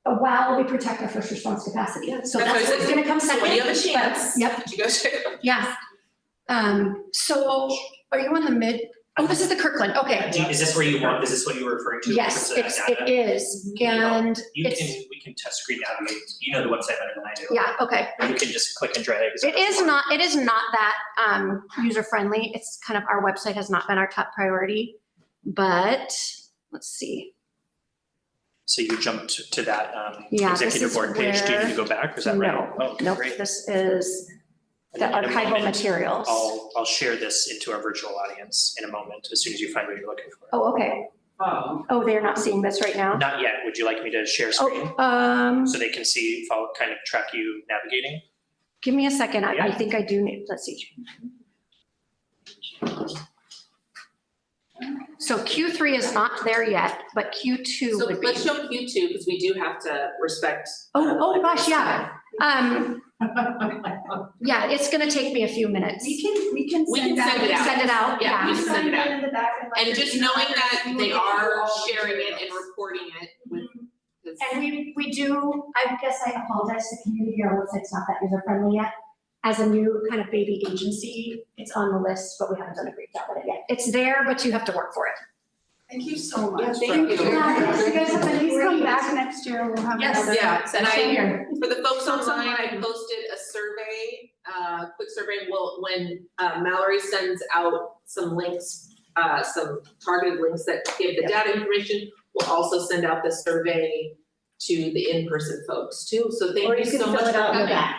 while we protect our first response capacity. So That's what that's I what's said. gonna come So second. when you have a chance, Yep, could you go check? yeah. So are you on the mid? Oh, this is the Kirkland, okay. Is this where you want, is this what you were referring to? Yes, in terms of that it data? is, and You it's, can, we can touch screen navigate, you know the website better than I do. yeah, okay. You can just click and drag. It is not that user friendly. It's kind of, our website has not been our top priority, but let's see. So you jumped to that Yeah, this executive is board page, do you need to where- go back, or is that right? No, Oh, nope, great. this is And the then in a archival moment, materials. I'll share this into our virtual audience in a moment, as soon as you find what you're looking for. Oh, okay. Oh, they're not seeing this right now? Not yet, would you like me to share screen? Oh, So they can see, follow, kind of track you navigating? give me a second. I Yeah. think I do need, let's see. So Q3 is not there yet, but Q2 So would be. let's show Q2, because we do have to respect. Oh gosh, yeah. Yeah, it's gonna take me a few minutes. We can We can send it out. Send it out, Yeah, we yeah. can send it out. in the back and let And the just team know knowing that you will they get are all the sharing it materials. and reporting it with. And we do, I guess I apologize to the community, our website's not that user friendly yet. As a new kind of baby agency, it's on the list, but we haven't done a great job at it yet. It's there, but you have to work for it. Thank you so much. Yeah, thank you. You guys have please come back next year, we'll have Yes. another. Yeah, and Same here. for the folks Folks online, I online. posted a survey, quick survey, when Mallory sends out some links, some targeted links that give the data information, we'll also send out the survey to the in-person folks too, so thank you so much for coming. Or, yeah,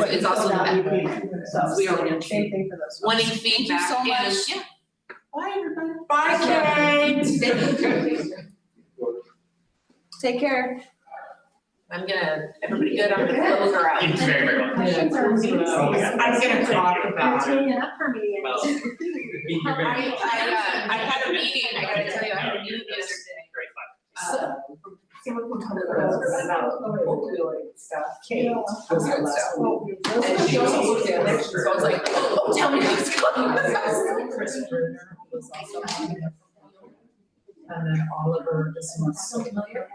it's also in the back. So, We are same thing for those. folks. Wanting feedback so and, much. yeah. Bye, everybody. Bye, Kate. Take care. I'm gonna, everybody good, I'm gonna close her out. It's very, very well. Questions or meetings? I'm gonna talk about You're teeing up for me. Well, I had a meeting, I gotta tell you, I had a meeting yesterday. Very fun. Someone can come about opioid stuff, Kate. Yeah. was good stuff. And she also did, so I was like, oh, tell me what's going on. Chris Bruner was also on it. And then Oliver, this one's so familiar.